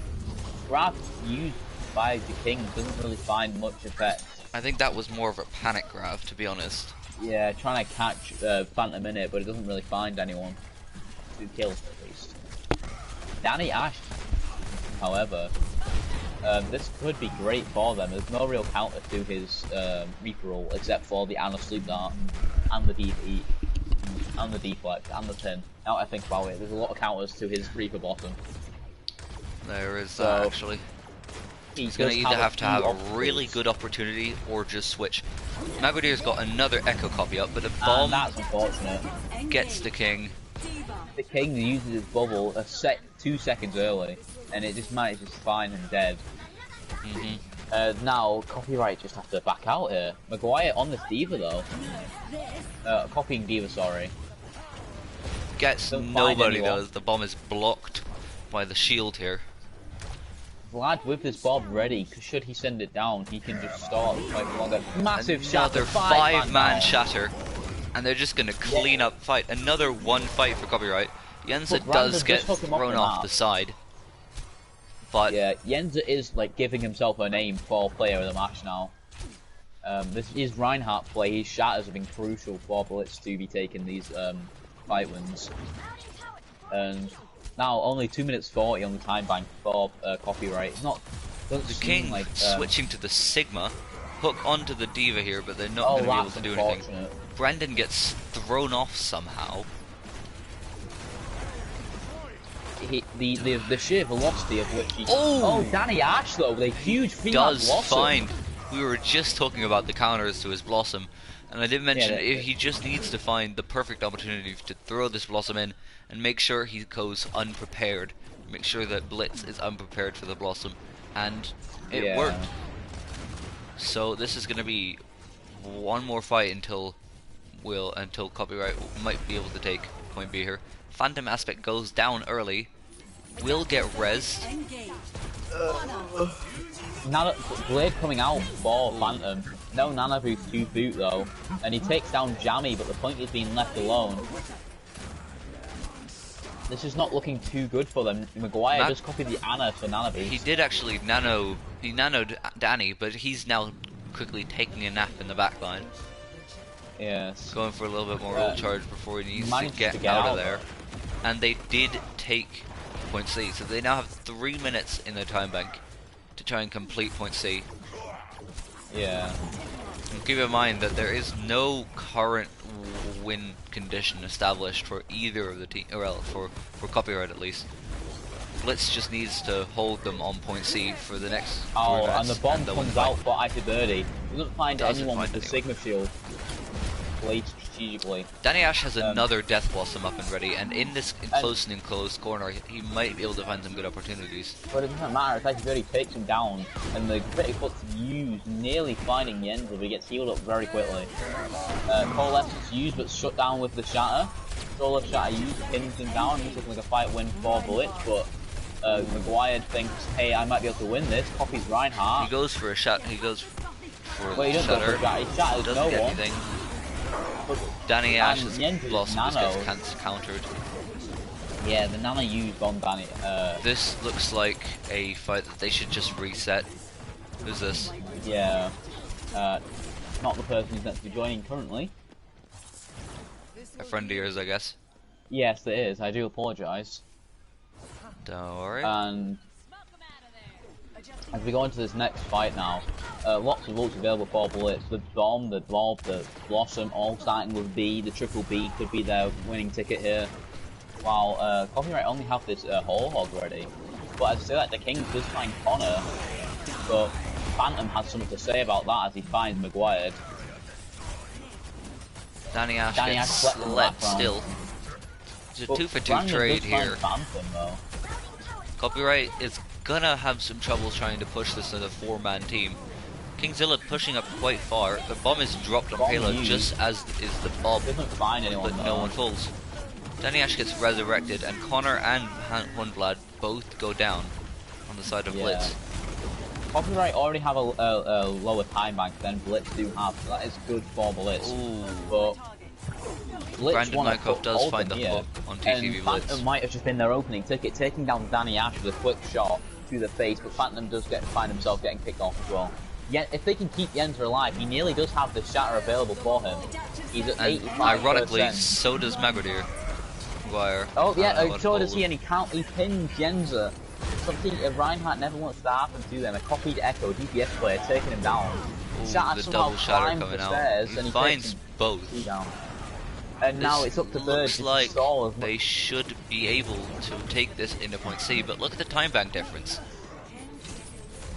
grabbed used by the King, doesn't really find much effect. I think that was more of a panic grab, to be honest. Yeah, trying to catch Phantom in it, but it doesn't really find anyone. 2 kills at least. Danny Ash, however, this could be great for them. There's no real counter to his Reaper roll, except for the Ana Sleep Dart, and the DP, and the Deflect, and the Pin. Now I think about it, there's a lot of counters to his Reaper bottom. There is actually. He's going to either have to have a really good opportunity or just switch. Magridir's got another Echo copy up, but the bomb that's unfortunate. gets the King. the King uses his bubble 2 seconds early, and it just manages to find him dead. Now, Copyright just have to back out here. Maguire on this D.Va though. Copying D.Va, sorry. Gets nobody though, as the bomb is blocked by the shield here. Vlad with his bomb ready, because should he send it down, he can just start fighting longer. Massive shatter, Another 5-man shatter. And they're just gonna clean up fight. Another one fight for Copyright. Yenza does get thrown off the side. But yeah, Yenza is like giving himself a name for player of the match now. This is Reinhardt play. His shatters have been crucial for Blitz to be taking these fight wins. And now only 2 minutes 40 on the time bank for Copyright. It's not. The King like, switching to the Sigma, hook onto the D.Va here, but they're not going to be able to do anything. Brandon gets thrown off somehow. The sheer velocity of which he... Oh, Danny Ash though, with a huge female Blossom. We were just talking about the counters to his Blossom, and I did mention he just needs to find the perfect opportunity to throw this Blossom in and make sure he goes unprepared. Make sure that Blitz is unprepared for the Blossom, and it worked. So this is going to be one more fight until Copyright might be able to take point B here. Phantom aspect goes down early. Will get res. Blade coming out for Phantom. No Nana boost to boot though, and he takes down Jammy, but the point is being left alone. This is not looking too good for them. Maguire just copied the Ana for Nana boost. He did actually nanoed Danny, but he's now quickly taking a nap in the back line. Yes. Going for a little bit more ult charge before he needs to get out of there. And they did take point C, so they now have 3 minutes in their time bank to try and complete point C. Yeah. And keep in mind that there is no current win condition established for either of the team, or for Copyright at least. Blitz just needs to hold them on point C for the next 4 minutes. And the bomb comes out for Icy Birdie. Doesn't find anyone with the Sigma shield. Played strategically. Danny Ash has another Death Blossom up and ready, and in this close and enclosed corner, he might be able to find some good opportunities. But it doesn't matter, if Icy Birdie takes him down, and the critical foot's used, nearly finding Yenza, but he gets healed up very quickly. Coalesce is used, but shut down with the shatter. Solo shatter used, pins him down, he's looking like a fight win for Blitz, but Maguire thinks, hey, I might be able to win this, copies Reinhardt. He goes for a shot, he goes for he doesn't shatter. Go for a shot, he shatters doesn't no get one. anything. Danny Ash's Blossom just gets countered. Yeah, the Nana used on Danny. This looks like a fight that they should just reset. Who's this? Yeah. Not the person who's meant to be joining currently. A friend of yours, I guess. Yes, it is. I do apologise. Don't worry. And as we go into this next fight now, lots of ults available for Blitz. The Bomb, the Blob, the Blossom, all starting with B. The triple B could be their winning ticket here. While Copyright only have this Whole Hog ready. But as I say that, the King does find Connor, but Phantom has something to say about that as he finds Maguire. Danny Ash gets slept still. It's a 2-for-2 trade here. Phantom, though. Copyright is gonna have some trouble trying to push this as a 4-man team. Kingzilla pushing up quite far. The bomb is dropped on payload just as is the bomb, Doesn't find anyone, but no one falls. Danny Ash gets resurrected, and Connor and Hunblad both go down on the side of Blitz. Copyright already have a lower time bank than Blitz do have, so that is good for Blitz. Ooh. But Blitz Brandon Nykov does find the hook on TTV Blitz. Phantom might have just been their opening ticket, taking down Danny Ash with a quick shot to the face, but Phantom does find himself getting picked off as well. Yet, if they can keep Yenza alive, he nearly does have the shatter available for him. He's at 85%. Ironically, so does Magridir. Oh yeah, so does he, and he pins Yenza. Something Reinhardt never wants to happen to them. A copied Echo, DPS player, taking him down. Ooh, Shatter the double shatter coming out. He finds both. Down. And This now it's up to Bird looks to like stall as they should be able to take this into point C, but look at the time bank difference.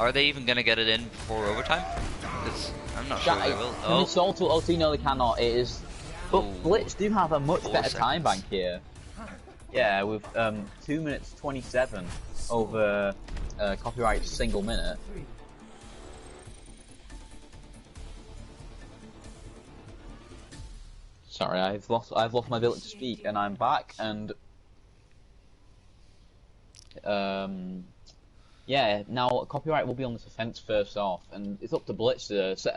Are they even going to get it in before overtime? Because I'm not sure they will. Can they stall to OT? No, they cannot. It is. But Blitz do have a much better time seconds. bank here. Yeah, with 2 minutes 27 over copyright single minute. Sorry, I've lost my ability to speak, and I'm back. And yeah, now copyright will be on this offense first off, and it's up to Blitz to set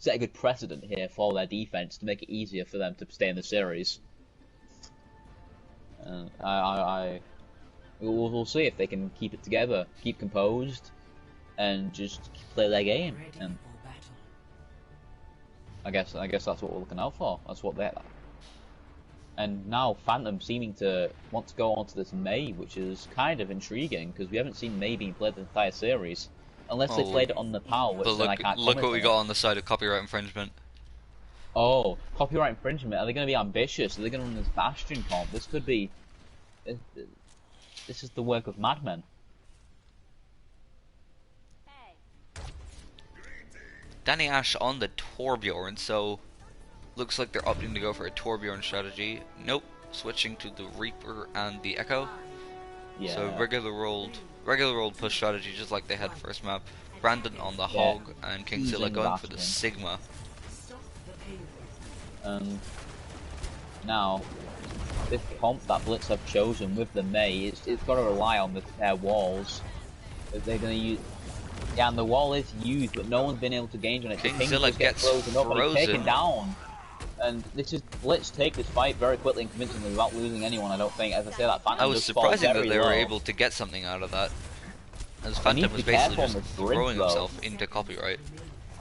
a good precedent here for their defense to make it easier for them to stay in the series. We'll see if they can keep it together, keep composed, and just play their game. And I guess that's what we're looking out for. That's what they're. And now Phantom seeming to want to go on to this Mei, which is kind of intriguing because we haven't seen Mei being played the entire series, unless they played it on the PAL, which then I can't. Look what we got on the side of copyright infringement. Oh, copyright infringement. Are they going to be ambitious? Are they going to run this Bastion comp? This could be. This is the work of madmen. Danny Ash on the Torbjorn, so looks like they're opting to go for a Torbjorn strategy. Nope, switching to the Reaper and the Echo. Yeah. So regular rolled push strategy, just like they had first map. Brandon on the Hog and Kingzilla going for the Sigma. Now, this comp that Blitz have chosen with the Mei, it's got to rely on their walls. If they're going to use. Yeah, and the wall is used, but no one's been able to gauge on it. Kingzilla gets frozen. Taken down. And this is Blitz take this fight very quickly and convincingly without losing anyone, I don't think. As I say, that Phantom I was surprising that they were able to get something out of that. As Phantom was basically just throwing himself into copyright.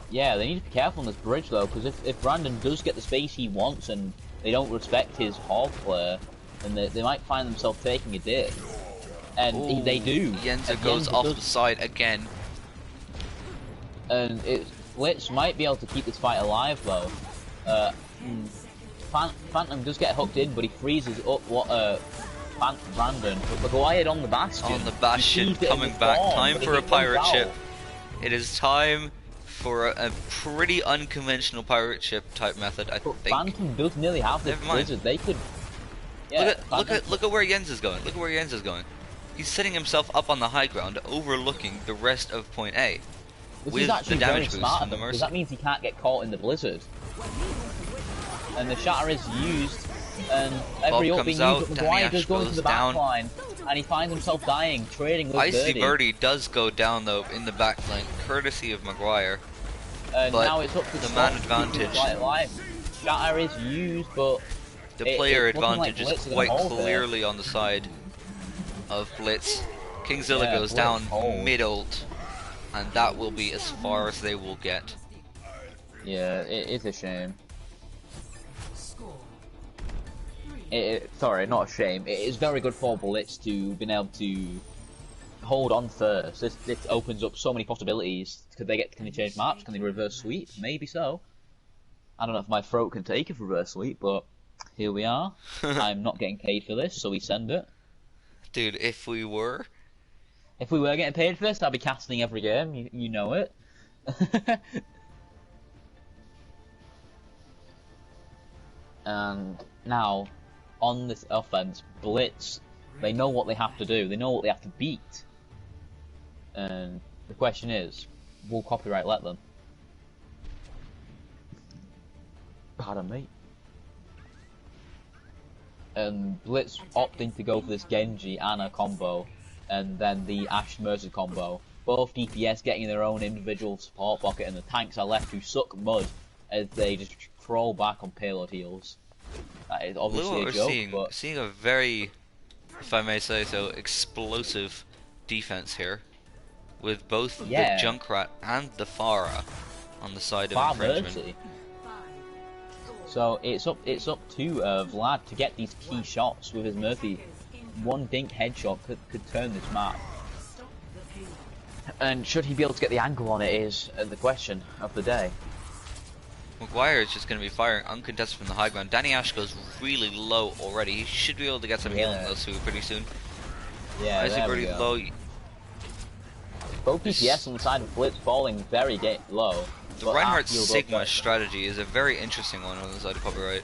Yeah, they need to be careful on this bridge though, because if Brandon does get the space he wants and they don't respect his Hog player, then they might find themselves taking a dip. And they do. Yenza goes off the side again. And Blitz might be able to keep this fight alive though. Phantom does get hooked in, but he freezes up Brandon. But Maguire on the Bastion. On the Bastion, coming back. Time for a pirate ship. It is time for a pretty unconventional pirate ship type method, I think. Phantom does nearly have this blizzard. They could. Yeah, look at where Jens is going. Look at where Jens is going. He's setting himself up on the high ground, overlooking the rest of Point A. This is actually very smart because that means he can't get caught in the blizzard. And the shatter is used, and every ult being used, but Maguire does go into the back line, and he finds himself dying, trading with Icy Birdie does go down though in the back line, courtesy of Maguire. And now it's up to the man advantage. Shatter is used, but the player advantage is quite clearly on the side of Blitz. Kingzilla goes down mid-ult, and that will be as far as they will get. Yeah, it is a shame. Sorry, not a shame. It is very good for Blitz to be able to hold on first. This opens up so many possibilities. Can they change maps? Can they reverse sweep? Maybe so. I don't know if my throat can take a reverse sweep, but here we are. I'm not getting paid for this, so we send it. Dude, if we were getting paid for this, I'd be casting every game. You know it. And now, on this offense, Blitz, they know what they have to do. They know what they have to beat. And the question is, will copyright let them? Pardon me. And Blitz opting to go for this Genji Ana combo, and then the Ashe Mercy combo. Both DPS getting their own individual support pocket, and the tanks are left to suck mud as they just crawl back on payload heals. That is obviously a joke, seeing a very, if I may say so, explosive defense here, with both the Junkrat and the Pharah on the side of Infringement. Mercy. So it's up to Vlad to get these key shots with his Mercy. One dink headshot could turn this map. And should he be able to get the angle on it is the question of the day. Maguire is just going to be firing uncontested from the high ground. Danny Ash goes really low already. He should be able to get some healing though too pretty soon. Yeah, there we go. Low. Both DPS on the side of Blitz falling very low. The Reinhardt Sigma strategy is a very interesting one on the side of copyright.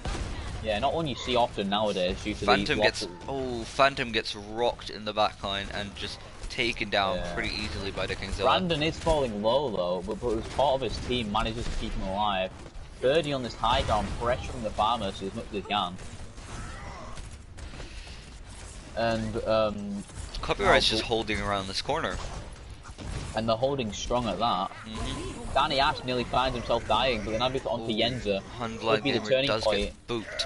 Yeah, not one you see often nowadays due to these Phantom gets losses. Phantom gets rocked in the backline and just taken down Yeah. pretty easily by the Kingzilla. Brandon is falling low though, but as part of his team manages to keep him alive. Birdie on this high ground, pressuring the farmers as much as he can. And Copyright's just holding around this corner. And they're holding strong at that. Danny Ash nearly finds himself dying, but then I've got onto Yenza. Could be the turning does point. get booped.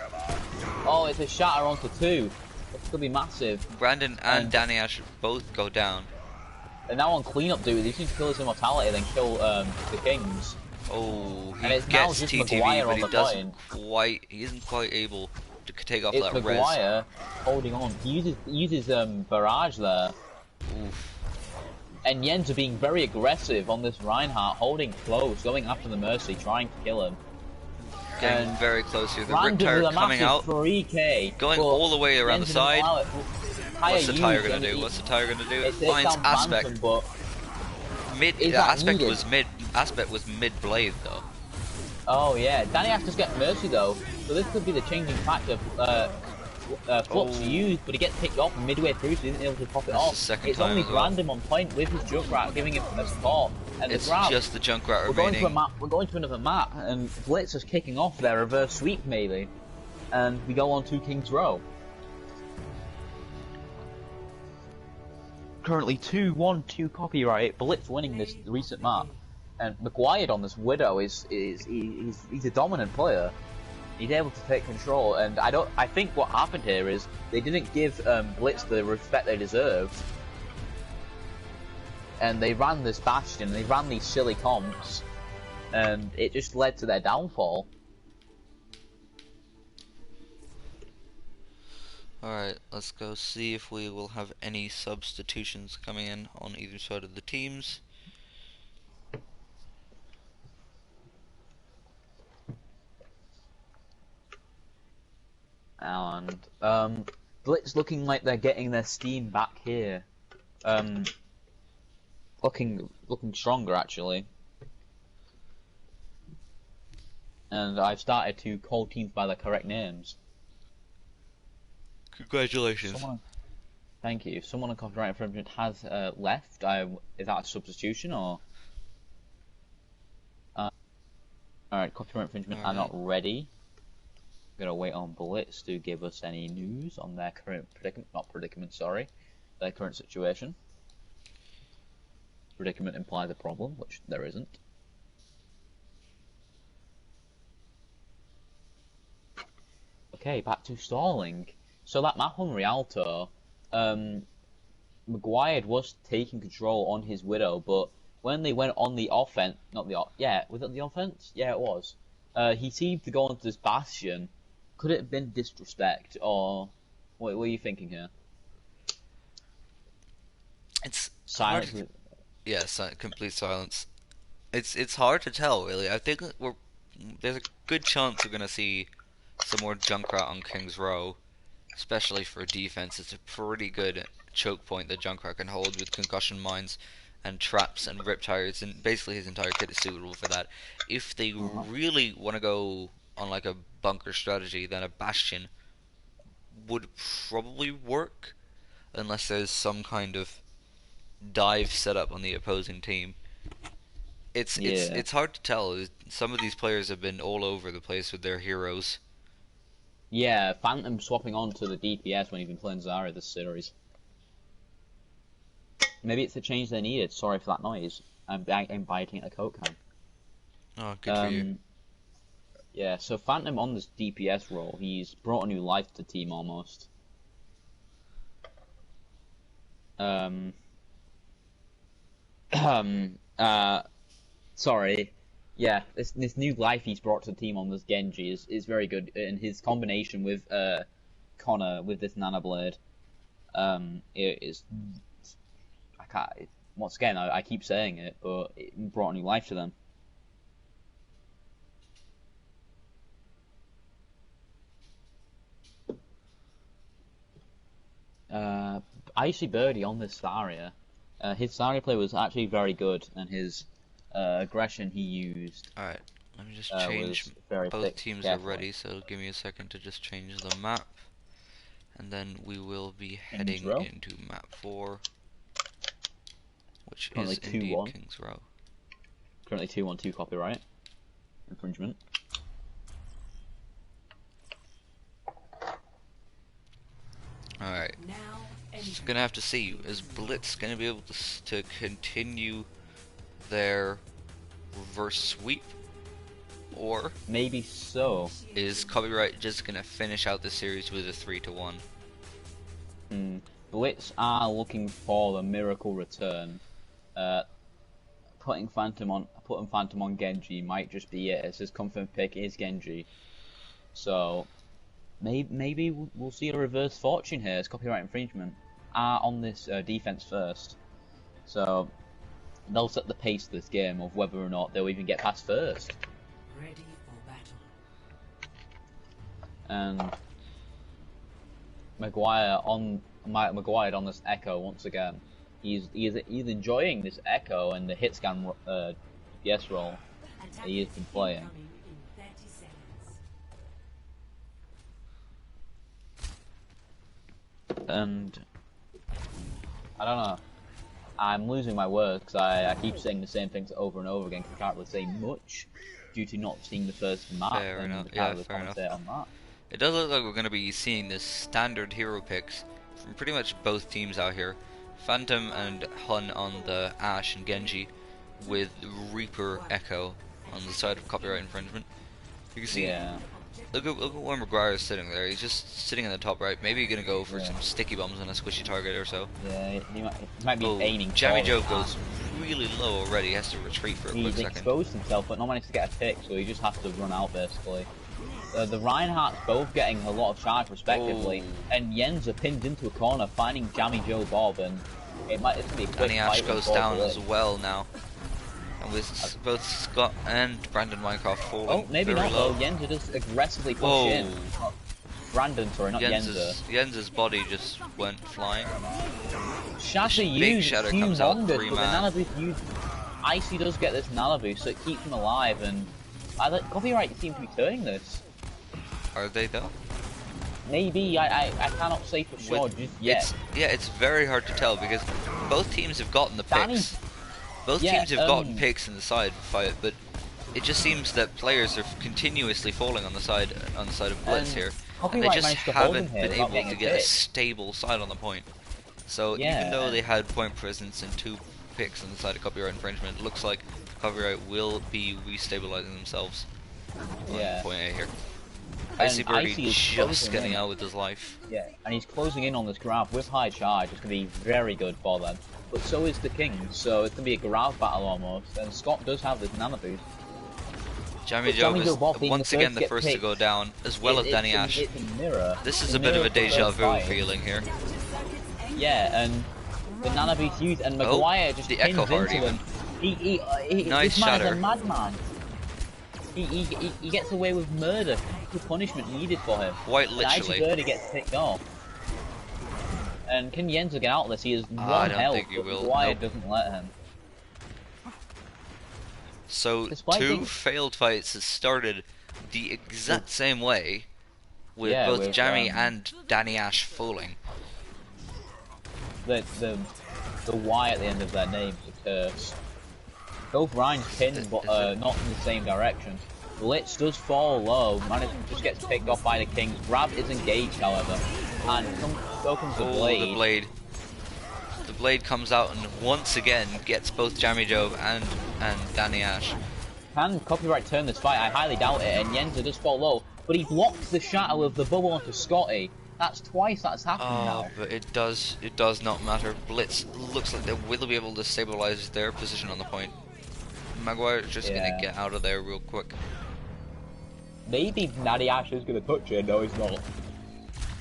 Oh, it's a shatter onto 2. This could be massive. Brandon and Danny Ash both go down. And now on cleanup duty, they seem to kill his immortality, then kill the Kings. Oh, he and it's gets now just TTV, Maguire but he isn't quite able to take off it's that res. Maguire holding on. He uses barrage there. Oof. And Yenza being very aggressive on this Reinhardt, holding close, going after the Mercy, trying to kill him. Getting very close here. The Brandon Riptire with a coming out, 3K, going all the way around the side. What's the tire gonna do? What's the tire gonna do? It finds Aspect. Aspect was mid blade though. Oh yeah, Danny has to get Mercy though, so this could be the changing factor. Flux used, but he gets picked off midway through, so he isn't able to pop it off. It's only Brandon on point with his Junkrat, giving him the support. And it's the grab. just the Junkrat remaining. We're going to another map, and Blitz is kicking off their reverse sweep melee, and we go on to King's Row. Currently 2-1-2 copyright. Blitz winning this recent map, and Maguire on this Widow he's a dominant player. He's able to take control, and I think what happened here is they didn't give Blitz the respect they deserved, and they ran this Bastion, they ran these silly comps, and it just led to their downfall. Alright, let's go see if we will have any substitutions coming in on either side of the teams. And Blitz looking like they're getting their steam back here. Looking stronger actually. And I've started to call teams by their correct names. Congratulations. Thank you. Someone on copyright infringement has left. Is that a substitution or? Alright, copyright infringement are not ready. Gonna wait on Blitz to give us any news on their current their current situation. Predicament implies a problem, which there isn't. Okay, back to stalling. So that map on Rialto, Maguire was taking control on his Widow, but when they went on the offense, was it the offense? Yeah, it was. He seemed to go onto this Bastion. Could it have been disrespect, or what were you thinking here? It's silence. Complete silence. It's hard to tell, really. I think there's a good chance we're gonna see some more Junkrat on King's Row, especially for defense. It's a pretty good choke point that Junkrat can hold with concussion mines and traps and riptires, and basically his entire kit is suitable for that. If they really want to go on like a bunker strategy, then a Bastion would probably work, unless there's some kind of dive setup on the opposing team. It's hard to tell. Some of these players have been all over the place with their heroes. Yeah, Phantom swapping on to the DPS when he's been playing Zarya this series. Maybe it's the change they needed. Sorry for that noise. I'm biting at a Coke can. Oh, good for you. Yeah, so Phantom on this DPS role, he's brought a new life to the team almost. Sorry. Yeah, this new life he's brought to the team on this Genji is very good, and his combination with Connor with this Nana Blade, it is. Once again, I keep saying it, but it brought a new life to them. I see Birdie on this Zarya. His Zarya play was actually very good, and his aggression he used. Alright, Let me just change. was very Both thick, teams are carefully. ready, so give me a second to just change the map. And then we will be King's heading Row. into map 4, which Currently is indeed 2-1. King's Row. Currently 2-1-2 copyright. Infringement. Alright. Just gonna have to see, is Blitz gonna be able to continue their reverse sweep? Or Maybe so. is Copyright just gonna finish out the series with a 3-1? Blitz are looking for the miracle return. Putting Phantom on Genji might just be it. It's his confirmed pick is Genji. So maybe we'll see a reverse fortune here. It's Copyright Infringement are on this defense first. So they'll set the pace of this game of whether or not they'll even get past first. Ready for battle. And Maguire on this echo once again. He's enjoying this echo and the hit scan DPS roll that he has been playing. And I don't know. I'm losing my words because I keep saying the same things over and over again. Cause I can't really say much due to not seeing the first map. Fair and enough. I can't Yeah, really fair enough. commentate on that. It does look like we're gonna be seeing this standard hero picks from pretty much both teams out here. Phantom and Hun on the Ashe and Genji, with Reaper Echo on the side of Copyright Infringement. You can see, Yeah. look at where Maguire is sitting there. He's just sitting in the top right. Maybe gonna go for Yeah. some sticky bombs on a squishy target or so. Yeah, he might be aiming. Jammy for Joe it. goes really low already. He has to retreat for a quick He's second. exposed himself, but not managed to get a pick, so he just has to run out basically. The Reinhardt's both getting a lot of charge respectively, and Jens are pinned into a corner, finding Jammy Joe Bob, and it's gonna be a quick Danny Ashe fight with goes Bob down Blitz. as well now. And with both Scott and Brandon Minecraft falling Oh, maybe very not low. though. Yenza just aggressively push Whoa. in. Oh, Brandon, sorry, not Yenza. Jens's body just went flying. Shatter Big used shadow few comes out, wonders, 3 but the man. nano boost used. Icy does get this nano boost, so it keeps him alive, and Copyright seems to be turning this. Are they though? Maybe, I cannot say for sure just yet. It's very hard to tell because both teams have gotten the Danny- picks. Both Yeah, teams have gotten picks in the side fight, but it just seems that players are continuously falling on the side of Blitz here, and they Copyright just managed to hold him haven't here been without able getting to a get a pick. stable side on the point. So Yeah. even though they had point presence and 2 picks on the side of Copyright Infringement, it looks like Copyright will be restabilizing themselves on Yeah. point A here. And Icy Birdie Icy is just closing getting in. out with his life. Yeah, and he's closing in on this grab with high charge. It's going to be very good for them. But so is the King, so it's going to be a grab battle almost. And Scott does have this nano boost. Jammy But Joe Jammy is Joe Bob being once the again first the to get first to picked. go down, as well as Danny Ashe. It's a mirror. This is The a bit of mirror a deja first vu fight. feeling here. Yeah, and the nano boost used, and Maguire just the pins Echo Heart into even. him. Nice this man is shatter. a madman. He gets away with murder. The punishment needed for him. Quite And Icy literally. Birdie gets picked off. And can Yenza get out of this? He has one I don't health, think he but will. Maguire Nope. doesn't let him. So Despite 2 being- failed fights has started the exact same way, with Yeah, both with, Jammy and Danny Ashe falling. The Y at the end of their name is a curse. Both Ryan's pinned, but not in the same direction. Blitz does fall low. Madison just gets picked off by the Kings. Grab is engaged, however, and so comes the blade. The blade. The blade comes out and once again gets both Jammy Joe and Danny Ashe. Can Copyright turn this fight? I highly doubt it. And Yenza does fall low, but he blocks the shatter of the bubble onto Scotty. That's twice that's happened now. But it does not matter. Blitz looks like they will be able to stabilize their position on the point. Maguire's just gonna get out of there real quick. Maybe Danny Ashe is going to touch it. No, he's not.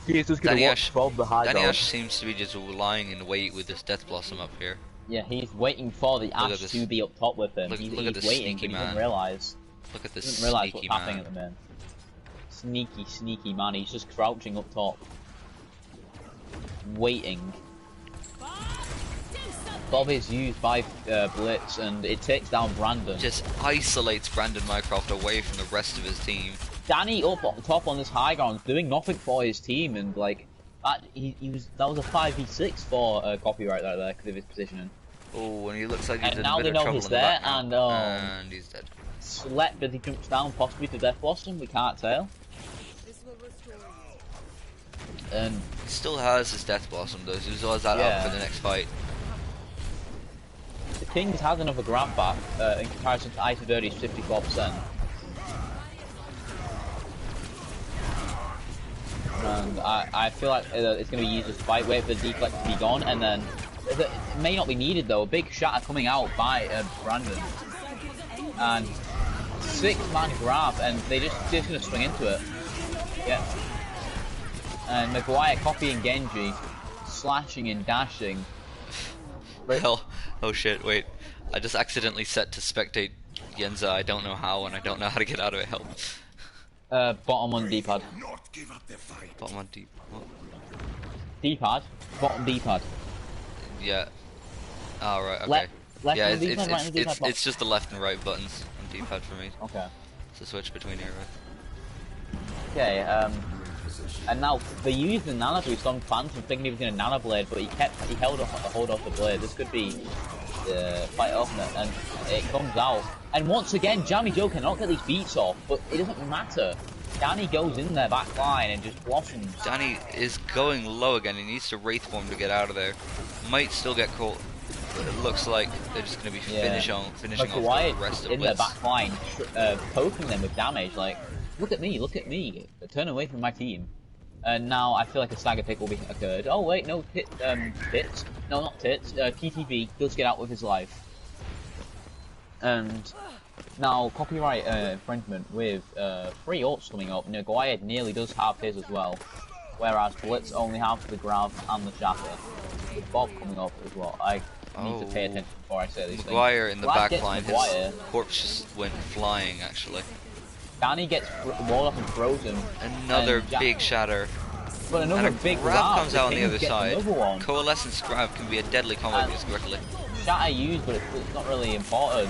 He is just going to Danny watch from the high Danny ground. Ashe seems to be just lying in wait with this Death Blossom up here. Yeah, he's waiting for the at Ashe this. to be up top with him. Look He's at this waiting, sneaky but he man. doesn't realise. Look at He this doesn't realise sneaky what's happening man. at the minute. Sneaky man. He's just crouching up top. Waiting. Bob is used by Blitz, and it takes down Brandon. Just isolates Brandon Mycroft away from the rest of his team. Danny up on top on this high ground, doing nothing for his team, and like that, that was a 5v6 for Copyright right there because of his positioning. Oh, and he looks like he's in now a they bit of know trouble he's in the there, back and now. And he's dead. Slept as he jumps down, possibly to Death Blossom. We can't tell. And he still has his Death Blossom though, so he still has that up for the next fight. The Kings has another grab back in comparison to Icy Birdie's 54%. And I feel like it's going to be used as fight, wait for the deflect to be gone, and then it may not be needed though. A big shatter coming out by Brandon, and 6-man grab, and they're just going to swing into it. Yeah. And Maguire copying Genji, slashing and dashing. Hell, oh shit! Wait, I just accidentally set to spectate Yenza. I don't know how, and I don't know how to get out of it. Help. Bottom on D-pad. Bottom on D. What? D-pad. Bottom D-pad. Yeah. Oh right. Okay. Left yeah, and D-pad, right and D-pad. it's just the left and right buttons on D-pad for me. Okay. It's a switch between here. Right? Okay. And now they used the nano to be some Phantom thinking he was going to nano blade, but he held off the blade. This could be the fight off, and it comes out. And once again, Jammy Joe cannot get these beats off, but it doesn't matter. Danny goes in their back line and just blossoms. Danny is going low again. He needs to Wraith Form to get out of there. Might still get caught, but it looks like they're just going to be finishing off the rest of in Blitz. their back line, poking them with damage. Like, look at me, turn away from my team. And now I feel like a stagger pick will be occurred. Oh wait, no, Tits. No, not Tits. TTV does get out with his life. And now Copyright Infringement with 3 ults coming up. Maguire nearly does have his as well. Whereas Blitz only has the grab and the shatter. With Bob coming up as well. I need to pay attention before I say these things. Maguire in the back line, Maguire, his corpse just went flying actually. Danny gets walled up and frozen. Another big shatter. But another big grab comes out on the other side. One. Coalescence grab can be a deadly combo used correctly. Shatter used, but it's not really important.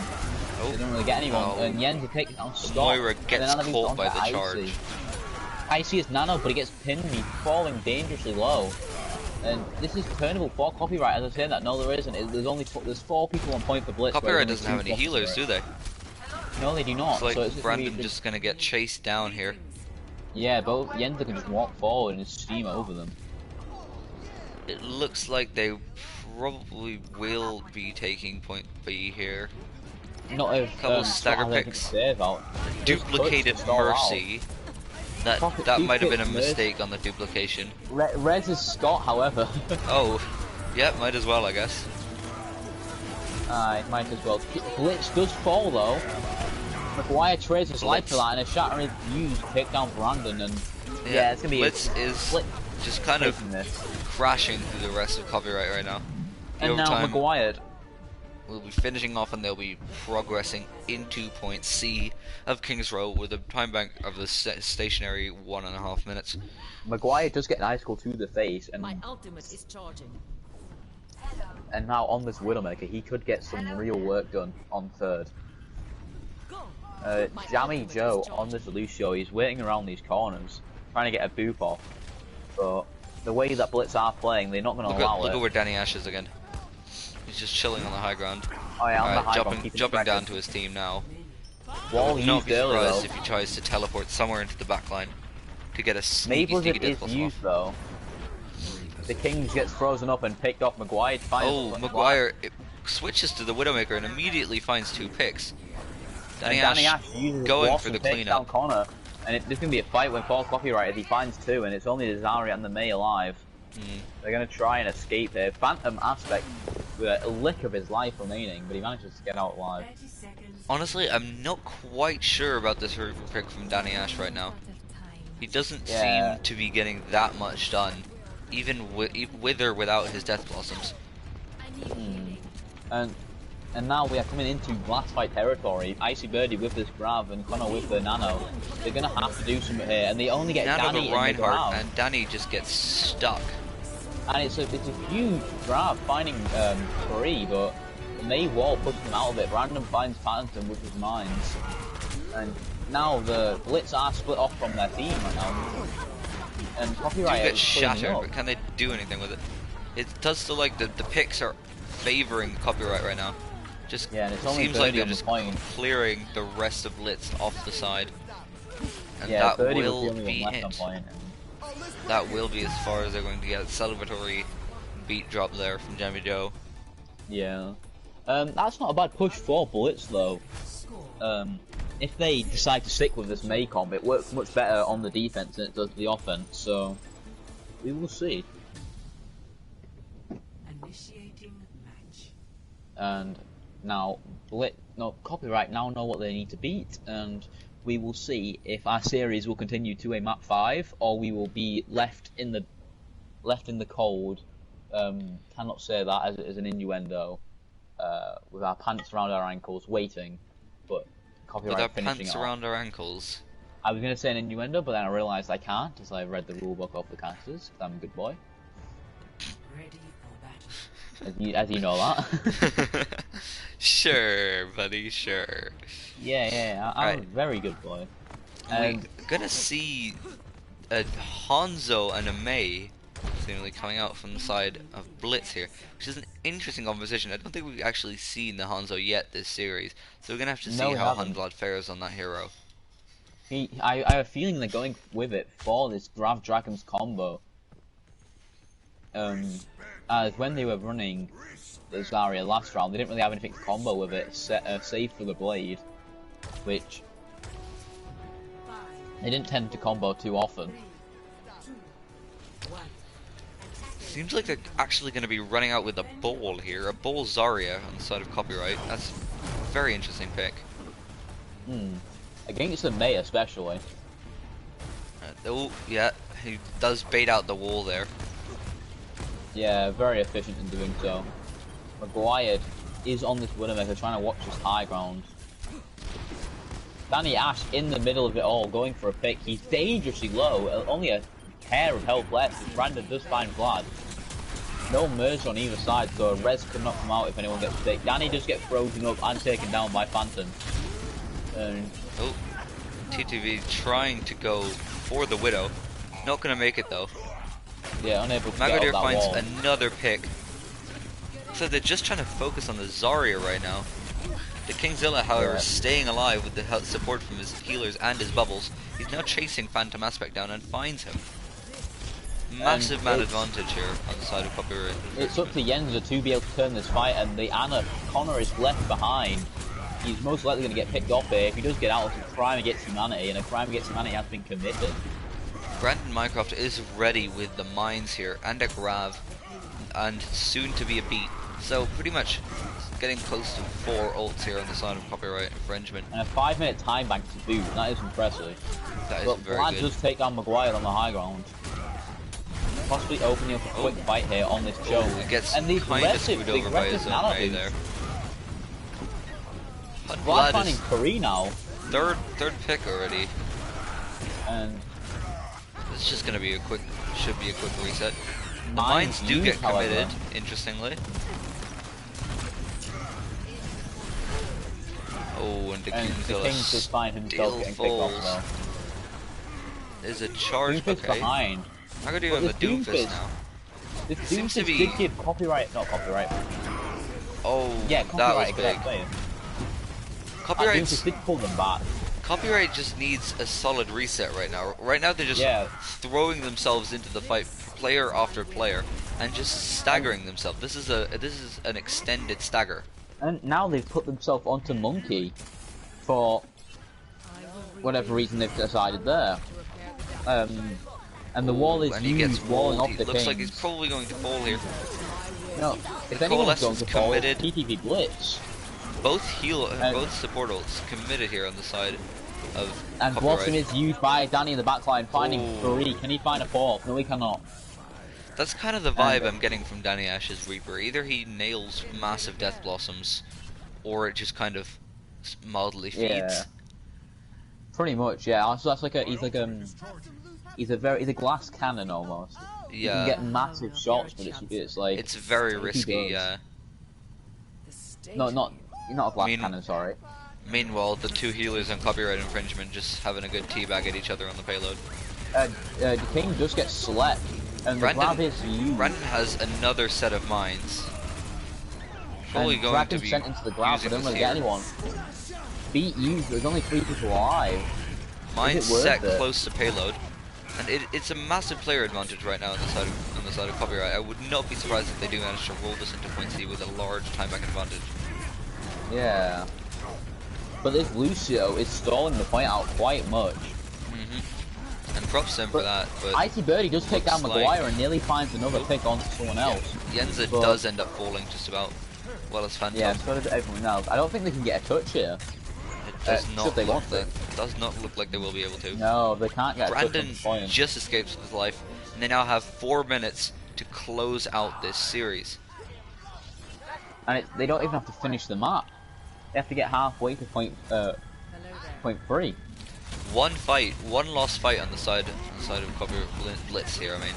Oh. They don't really get anyone. And Yenza takes down Scott. Moira gets caught by the charge. Icy is nano, but he gets pinned. He's falling dangerously low. And this is turnable for Copyright. As I said that, no, there isn't. There's 4 people on point for Blitz. Copyright doesn't have any healers, do they? No, they do not. It's like so it's Brandon just gonna get chased down here. Yeah, both Yenza can just walk forward and just steam over them. It looks like they probably will be taking point B here. Not if couple stagger picks. Save out. Duplicated Mercy. That might have been a mistake on the duplication. Rez is Scott, however. Oh, yeah, might as well, I guess. It might as well. Blitz does fall though. Maguire trades his life for that, and a shatter is used to take down Brandon, and yeah, it's gonna be Blitz is just kind of crashing through the rest of Copyright right now. And now Maguire will be finishing off, and they'll be progressing into point C of King's Row with a time bank of the stationary 1.5 minutes. Maguire does get an icicle to the face, and my ultimate is charging. And now on this Widowmaker, he could get some real work done on third. Jammy Joe on this Lucio, he's waiting around these corners, trying to get a boop off. But the way that Blitz are playing, they're not going to allow it. Look at where Danny Ash is again. He's just chilling on the high ground. Oh yeah, on the high ground, jumping down to his team now. Wall I would not be early, surprised though. if he tries to teleport somewhere into the back line to get a sneaky is used though. The Kings gets frozen up and picked off Maguire. Maguire switches to the Widowmaker and immediately finds 2 picks. Danny Ash going for the cleanup. Connor, and there's going to be a fight when Paul Copyright as he finds 2, and it's only the Zarya and the Mei alive. They're going to try and escape here. Phantom Aspect with a lick of his life remaining, but he manages to get out alive. Honestly, I'm not quite sure about this pick from Danny Ash right now. He doesn't seem to be getting that much done, even with or without his Death Blossoms. And now we are coming into last fight territory. Icy Birdie with this grab and Connor with the nano. They're gonna have to do something here, and they only get Nano Danny to Reinhardt, in the grab. and Danny just gets stuck. and it's a huge grab finding Free, but the May wall pushes him out of it. Random finds Phantom with his mines, and now the Blitz are split off from their team right now. And Copyright do get is shattered, but can they do anything with it? It does still like the picks are favoring Copyright right now. Just yeah, and it's only seems like they're on the just point. clearing the rest of Blitz off the side, and Yeah, that 30 was will the only be one left on it. point. That will be as far as they're going to get. Celebratory beat drop there from Jamie Joe. Yeah, that's not a bad push for Blitz though. If they decide to stick with this May comp, it works much better on the defense than it does the offense. So we will see. Initiating match. And now Copyright now know what they need to beat, and we will see if our series will continue to a map 5 or we will be left in the cold. Cannot say that as an innuendo. With our pants around our ankles, waiting, but Copyright With our finishing pants it off. around our ankles. I was gonna say an innuendo, but then I realised I can't, as I read the rulebook of the casters. I'm a good boy, Ready for battle. as you know that. Sure, buddy, sure. Yeah, I'm a Right. very good boy. We're gonna see a Hanzo and a Mei seemingly coming out from the side of Blitz here, which is an interesting composition. I don't think we've actually seen the Hanzo yet this series, so we're gonna have to see No, we how haven't. Hanblad fares on that hero. I have a feeling they're going with it for this Grav Dragons combo. As when they were running the Zarya last round, they didn't really have anything to combo with it, save for the blade, which they didn't tend to combo too often. Seems like they're actually going to be running out with a ball here, a ball Zarya on the side of Copyright. That's a very interesting pick. Against the May especially. Oh, yeah, he does bait out the wall there. Yeah, very efficient in doing so. Maguire is on this Widowmaker trying to watch his high ground. Danny Ash in the middle of it all, going for a pick. He's dangerously low, only a hair of health left. Brandon does find Vlad. No merge on either side, so a res could not come out if anyone gets picked. Danny does get frozen up and taken down by Phantom. Oh, TTV trying to go for the Widow. Not going to make it though. Yeah, unable to get out Magadir that finds wall. another pick. So they're just trying to focus on the Zarya right now. The Kingzilla, however, Yeah. is staying alive with the support from his healers and his bubbles. He's now chasing Phantom Aspect down and finds him. Massive man advantage here on the side of Copyright. It's up to Yenza to be able to turn this fight, and the Anna Connor is left behind. He's most likely going to get picked off here. If he does get out, it's a crime against humanity, and a crime against humanity has been committed. Brandon Mycroft is ready with the mines here and a grab, and soon to be a beat. So pretty much getting close to 4 ults here on the side of Copyright Infringement. And a 5-minute time bank to boot. That is impressive. That is But very Vlad good. does take down Maguire on the high ground. Possibly opening up a quick fight here on this Joe. It gets And the kind of aggressive, screwed over by his own May nanoboot. there. But Vlad Vlad finding is Curry now, third pick already. and It's just gonna be should be a quick reset. The Mines mines do used, get committed, however. interestingly. Oh, and the the Kingzilla King does find himself still getting picked off falls. now. There's a charge, Doomfist okay. behind. I could do But on the this Doomfist Doomfist- now. This Seems to Doomfist be- did give not copyright. Oh, Yeah, that copyright. was big. Exactly. Copyright's Doomfist did pull them back. Copyright just needs a solid reset right now. Right now they're just Yeah. throwing themselves into the fight, player after player, and just staggering themselves. This is an extended stagger. And now they've put themselves onto Monkey for whatever reason they've decided there. And the wall is And he gets used walling walled. off He the looks like he's Kings. probably going to fall here. No, if anyone's going Coalescence to fall, it's committed. TTV Blitz. Both support ults committed here on the side of And Copyright. Blossom is used by Danny in the backline, finding Ooh. three. Can he find a fourth? No, he cannot. That's kind of the vibe And- I'm getting from Danny Ash's Reaper. Either he nails massive Death Blossoms, or it just kind of mildly feeds. Yeah. Pretty much, yeah. So that's like he's a glass cannon almost. You can Yeah, get massive shots, but it's like it's very if he risky. does, Yeah. no, not a blast Mean, cannon, sorry. Meanwhile, the two healers on copyright infringement just having a good teabag at each other on the payload. The king just gets slept, and the grab is used. Brandon has another set of mines. Surely And going to Dragon be sent into the grab, using but don't this really here. get anyone. Beat used, there's only 3 people alive. Mines Is it worth set it? close to payload, and it's a massive player advantage right now on the side of copyright. I would not be surprised if they do manage to roll this into point C with a large timeback advantage. Yeah. But this Lucio is stalling the point out quite much. And props him for that, but Icy Birdie does take down looks Maguire like- and nearly finds another pick on someone else. Yenza But- does end up falling just about, well as Phantom. Yeah, so does everyone else. I don't think they can get a touch here. It does should not they look want to. does not look like they will be able to. No, they can't get a touch on Brandon the point. just escapes with his life, and they now have 4 minutes to close out this series. And they don't even have to finish the map. They have to get halfway to point 3. One lost fight on the side of Copyright Blitz here, I mean,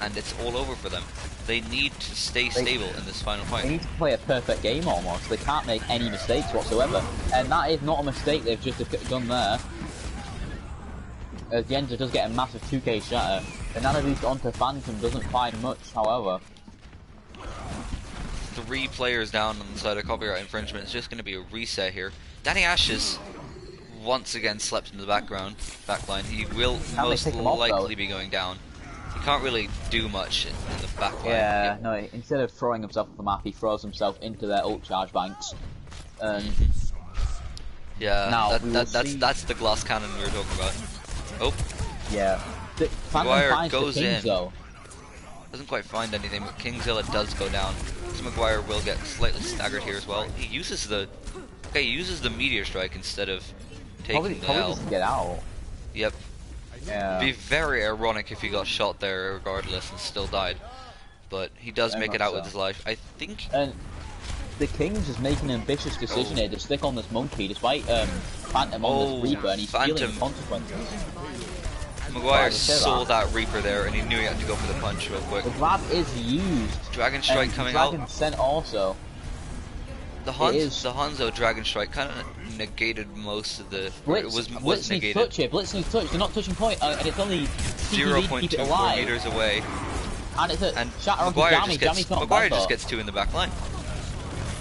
and it's all over for them. They need to stay stable in this final They fight. need to play a perfect game almost. They can't make any mistakes whatsoever. And that is not a mistake they've just done there. As Yenza does get a massive 2k shatter. The nano boost onto Phantom doesn't find much, however. 3 players down on the side of Copyright Infringement. It's just going to be a reset here. Danny Ashes once again slept in the backline. He will Can they most pick him off, likely though? be going down. He can't really do much in the backline. Yeah, no, instead of throwing himself off the map, he throws himself into their ult charge banks. And Yeah, Now, that's the glass cannon we were talking about. Oh, yeah. Phantom Maguire finds goes the Kings, in. though. doesn't quite find anything, but Kingzilla does go down. So Maguire will get slightly staggered here as well. He uses the meteor strike instead of taking Probably the L. doesn't get out. Yep. Yeah. Be very ironic if he got shot there regardless and still died. But he does Very make it much out with so. his life. I think And the Kings is making an ambitious decision here to stick on this monkey despite Phantom on this Reaper, and he's feeling Phantom. the consequences. Maguire Right, say saw that. that Reaper there and he knew he had to go for the punch real quick. The grab is used. Dragon Strike and coming Dragon out. sent also. The is. Hanzo Dragon Strike kind of negated most of the. Blitz, was Blitz needs negated. touch here. Blitz needs touch. They're not touching point, and it's only TPV to keep it 0.24 alive. meters away, And it's a and shatter onto Maguire Jammy. just gets Jammy's not Maguire bad, just though. gets 2 in the back line.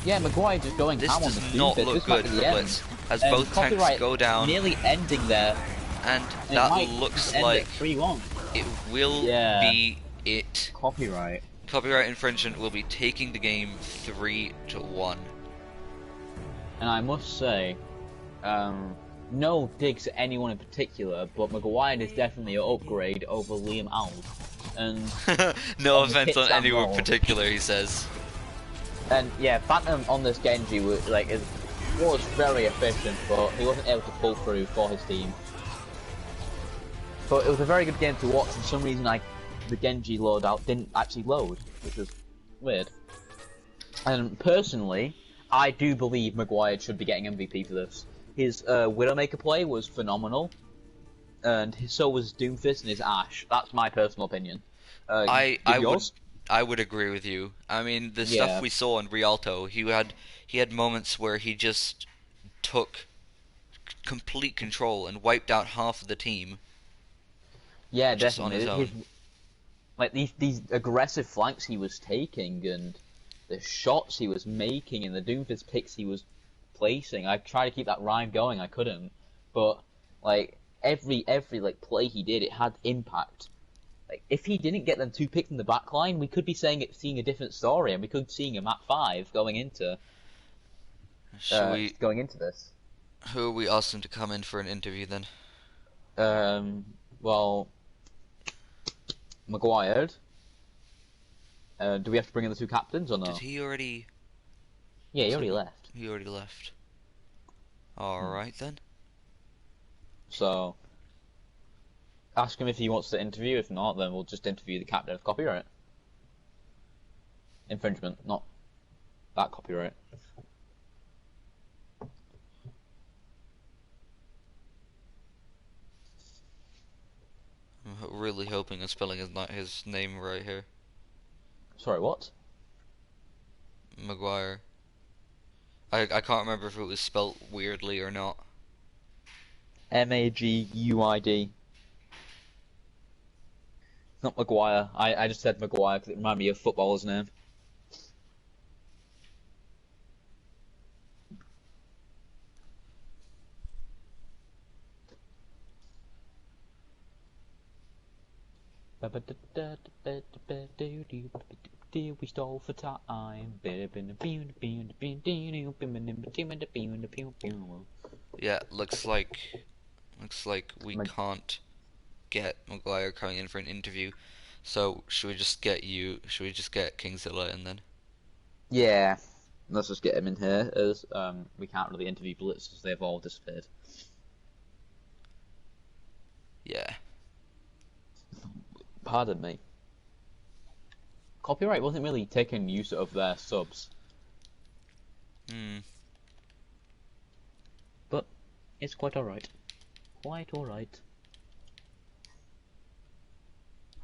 Yeah, Maguire just going This ham on does the not Doomfist. look This might good be for the end. Blitz, as And both tanks Copyright go down, nearly ending there. and It that might looks end like at 3-1. it will Yeah. be it. Copyright. Copyright Infringement will be taking the game 3-1. And I must say, no digs at anyone in particular, but Maguire is definitely an upgrade over Liam Alves. And No On the offense on hits and anyone roll. particular, he says. yeah, Phantom on this Genji was very efficient, but he wasn't able to pull through for his team. But it was a very good game to watch. For some reason, the Genji loadout didn't actually load, which was weird. And personally, I do believe Maguire should be getting MVP for this. His Widowmaker play was phenomenal, and so was Doomfist and his Ashe. That's my personal opinion. I yours? would agree with you. I mean, the Yeah. stuff we saw in Rialto, he had moments where he just took complete control and wiped out half of the team. Yeah, just on definitely. his own. Like these aggressive flanks he was taking, and the shots he was making, and the Doomfist picks he was placing. I tried to keep that rhyme going, I couldn't. But like every like play he did, it had impact. Like if he didn't get them 2 picks in the back line, we could be seeing a different story, and we could be seeing a map 5 going into going into this. Who are we asking to come in for an interview then? Well, Maguire. Do we have to bring in the 2 captains or no? Did he already? Yeah, he already left. He already left. All right then. So, ask him if he wants to interview. If not, then we'll just interview the captain of copyright. Infringement, not that copyright. I'm really hoping I'm spelling his name right here. Sorry, what? Maguire. I can't remember if it was spelt weirdly or not. Maguid. Not Maguire. I just said Maguire because it reminded me of footballer's name. We stole for time. Yeah, looks like we can't get Maguire coming in for an interview. So should we just get Kingzilla in then? Yeah, let's just get him in here, as we can't really interview Blitz as they've all disappeared. Yeah. Pardon me. Copyright wasn't really taking use of their subs, but it's quite alright. Quite alright.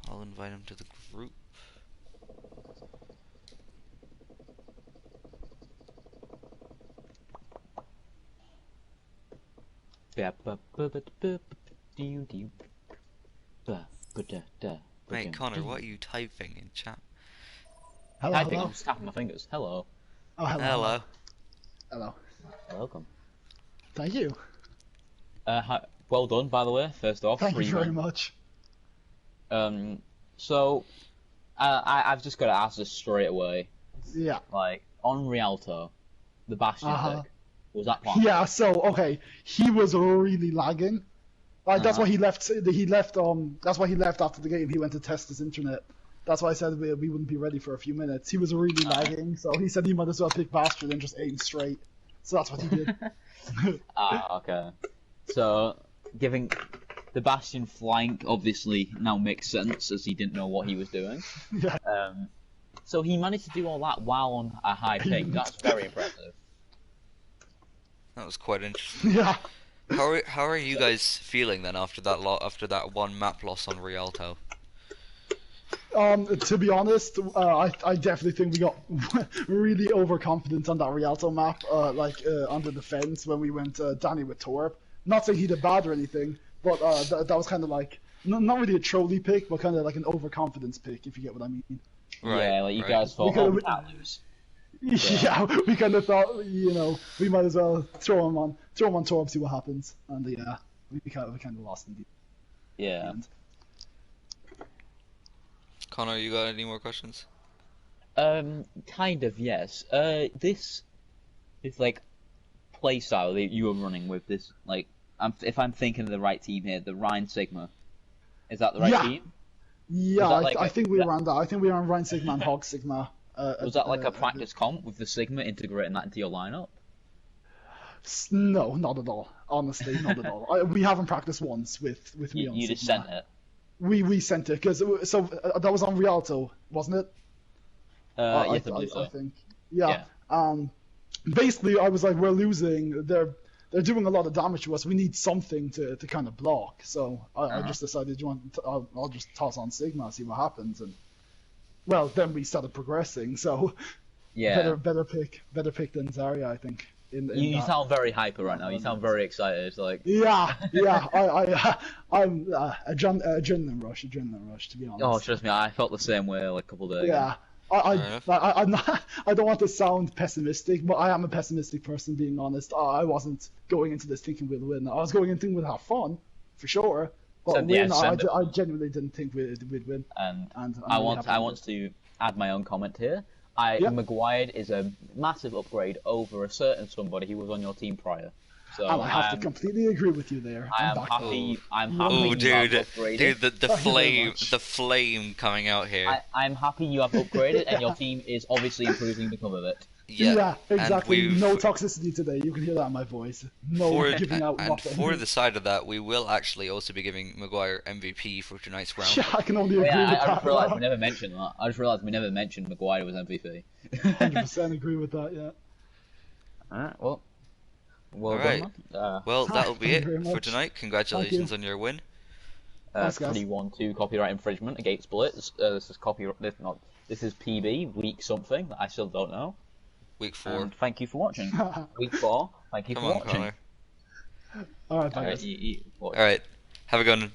I'll invite him to the group. Mate, Connor, what are you typing in chat? Hello, Typing, hello. I'm just tapping my fingers. Hello. Oh, hello. Hello. Hello. Welcome. Thank you. Well done, by the way, first off. Thank you 3-1. very much. So, I've just got to ask this straight away. Yeah. Like, on Rialto, the Bastion pick, was that planned? Yeah, so, okay, he was really lagging. Like, that's why he left, that's why he left after the game. He went to test his internet. That's why I said we wouldn't be ready for a few minutes. He was really lagging, so he said he might as well pick Bastion and just aim straight. So that's what he did. Okay. So, giving the Bastion flank obviously now makes sense, as he didn't know what he was doing. Yeah. So he managed to do all that while on a high ping. That's very impressive. That was quite interesting. Yeah. How are you guys feeling then after that one map loss on Rialto? To be honest, I definitely think we got really overconfident on that Rialto map, under the fence when we went Danny with Torb. Not saying he did bad or anything, but that was kind of like, not really a trolley pick, but kind of like an overconfidence pick, if you get what I mean. Right, Yeah, like you right. guys thought, We oh, could've- we can't lose. Yeah, we kind of thought, we might as well throw him on Torb, see what happens, and yeah, we kind of lost in the Yeah. end. Connor, you got any more questions? Kind of, yes. This like play style that you were running with this, like, if I'm thinking of the right team here, the Rhine Sigma, is that the right Yeah. team? Yeah, that like I a- think we were on that. I think we were on Rhine Sigma and Hog Sigma. Was that like a practice comp with the Sigma integrating that into your lineup? No, not at all. Honestly, not at all. We haven't practiced once with me on You just Sigma. sent it. We sent it because that was on Rialto, wasn't it? Yes, I believe so. I think. Yeah. Basically, I was like, we're losing. They're doing a lot of damage to us. We need something to kind of block. So I just decided, I'll just toss on Sigma, see what happens, and well, then we started progressing. So Yeah. better pick than Zarya, I think. You that. sound very hyper right now. You sound very excited. Like, Yeah. I'm adrenaline rush, to be honest. oh, trust me, I felt the same way like a couple days ago. Yeah. I'm not, I don't want to sound pessimistic, but I am a pessimistic person, being honest. I wasn't going into this thinking we'd win. I was going in thinking we'd have fun, for sure. But Send- yeah, win, send it. I genuinely didn't think we'd win. And I'm I really want happy I with want it. to add my own comment here. Yep. Maguire is a massive upgrade over a certain somebody who was on your team prior. So And I have to I'm- completely agree with you there. I I'm am back. happy. I'm happy. Oh, you dude, have upgraded. the Thank you very much. flame coming out here. I'm happy you have upgraded, and your team is obviously improving because of it. Yeah, and exactly. we've- No toxicity today. You can hear that in my voice. No For, giving out and nothing. for the side of that, we will actually also be giving Maguire MVP for tonight's round. Yeah, I can only agree Yeah, with I that. just realised we never mentioned that. I just realised we never mentioned Maguire was MVP. 100% agree with that. Yeah. Alright, well Alright. done, man. Well, that'll be Thank you it very for much. tonight. Congratulations on your win. Thanks, guys. 312 copyright infringement against Blitz. This is This is PB week something that I still don't know. Week 4. And thank you for watching. Week 4. Thank you Come for on, watching. Connor. Alright, Alright, thanks. watch. Alright, have a good one.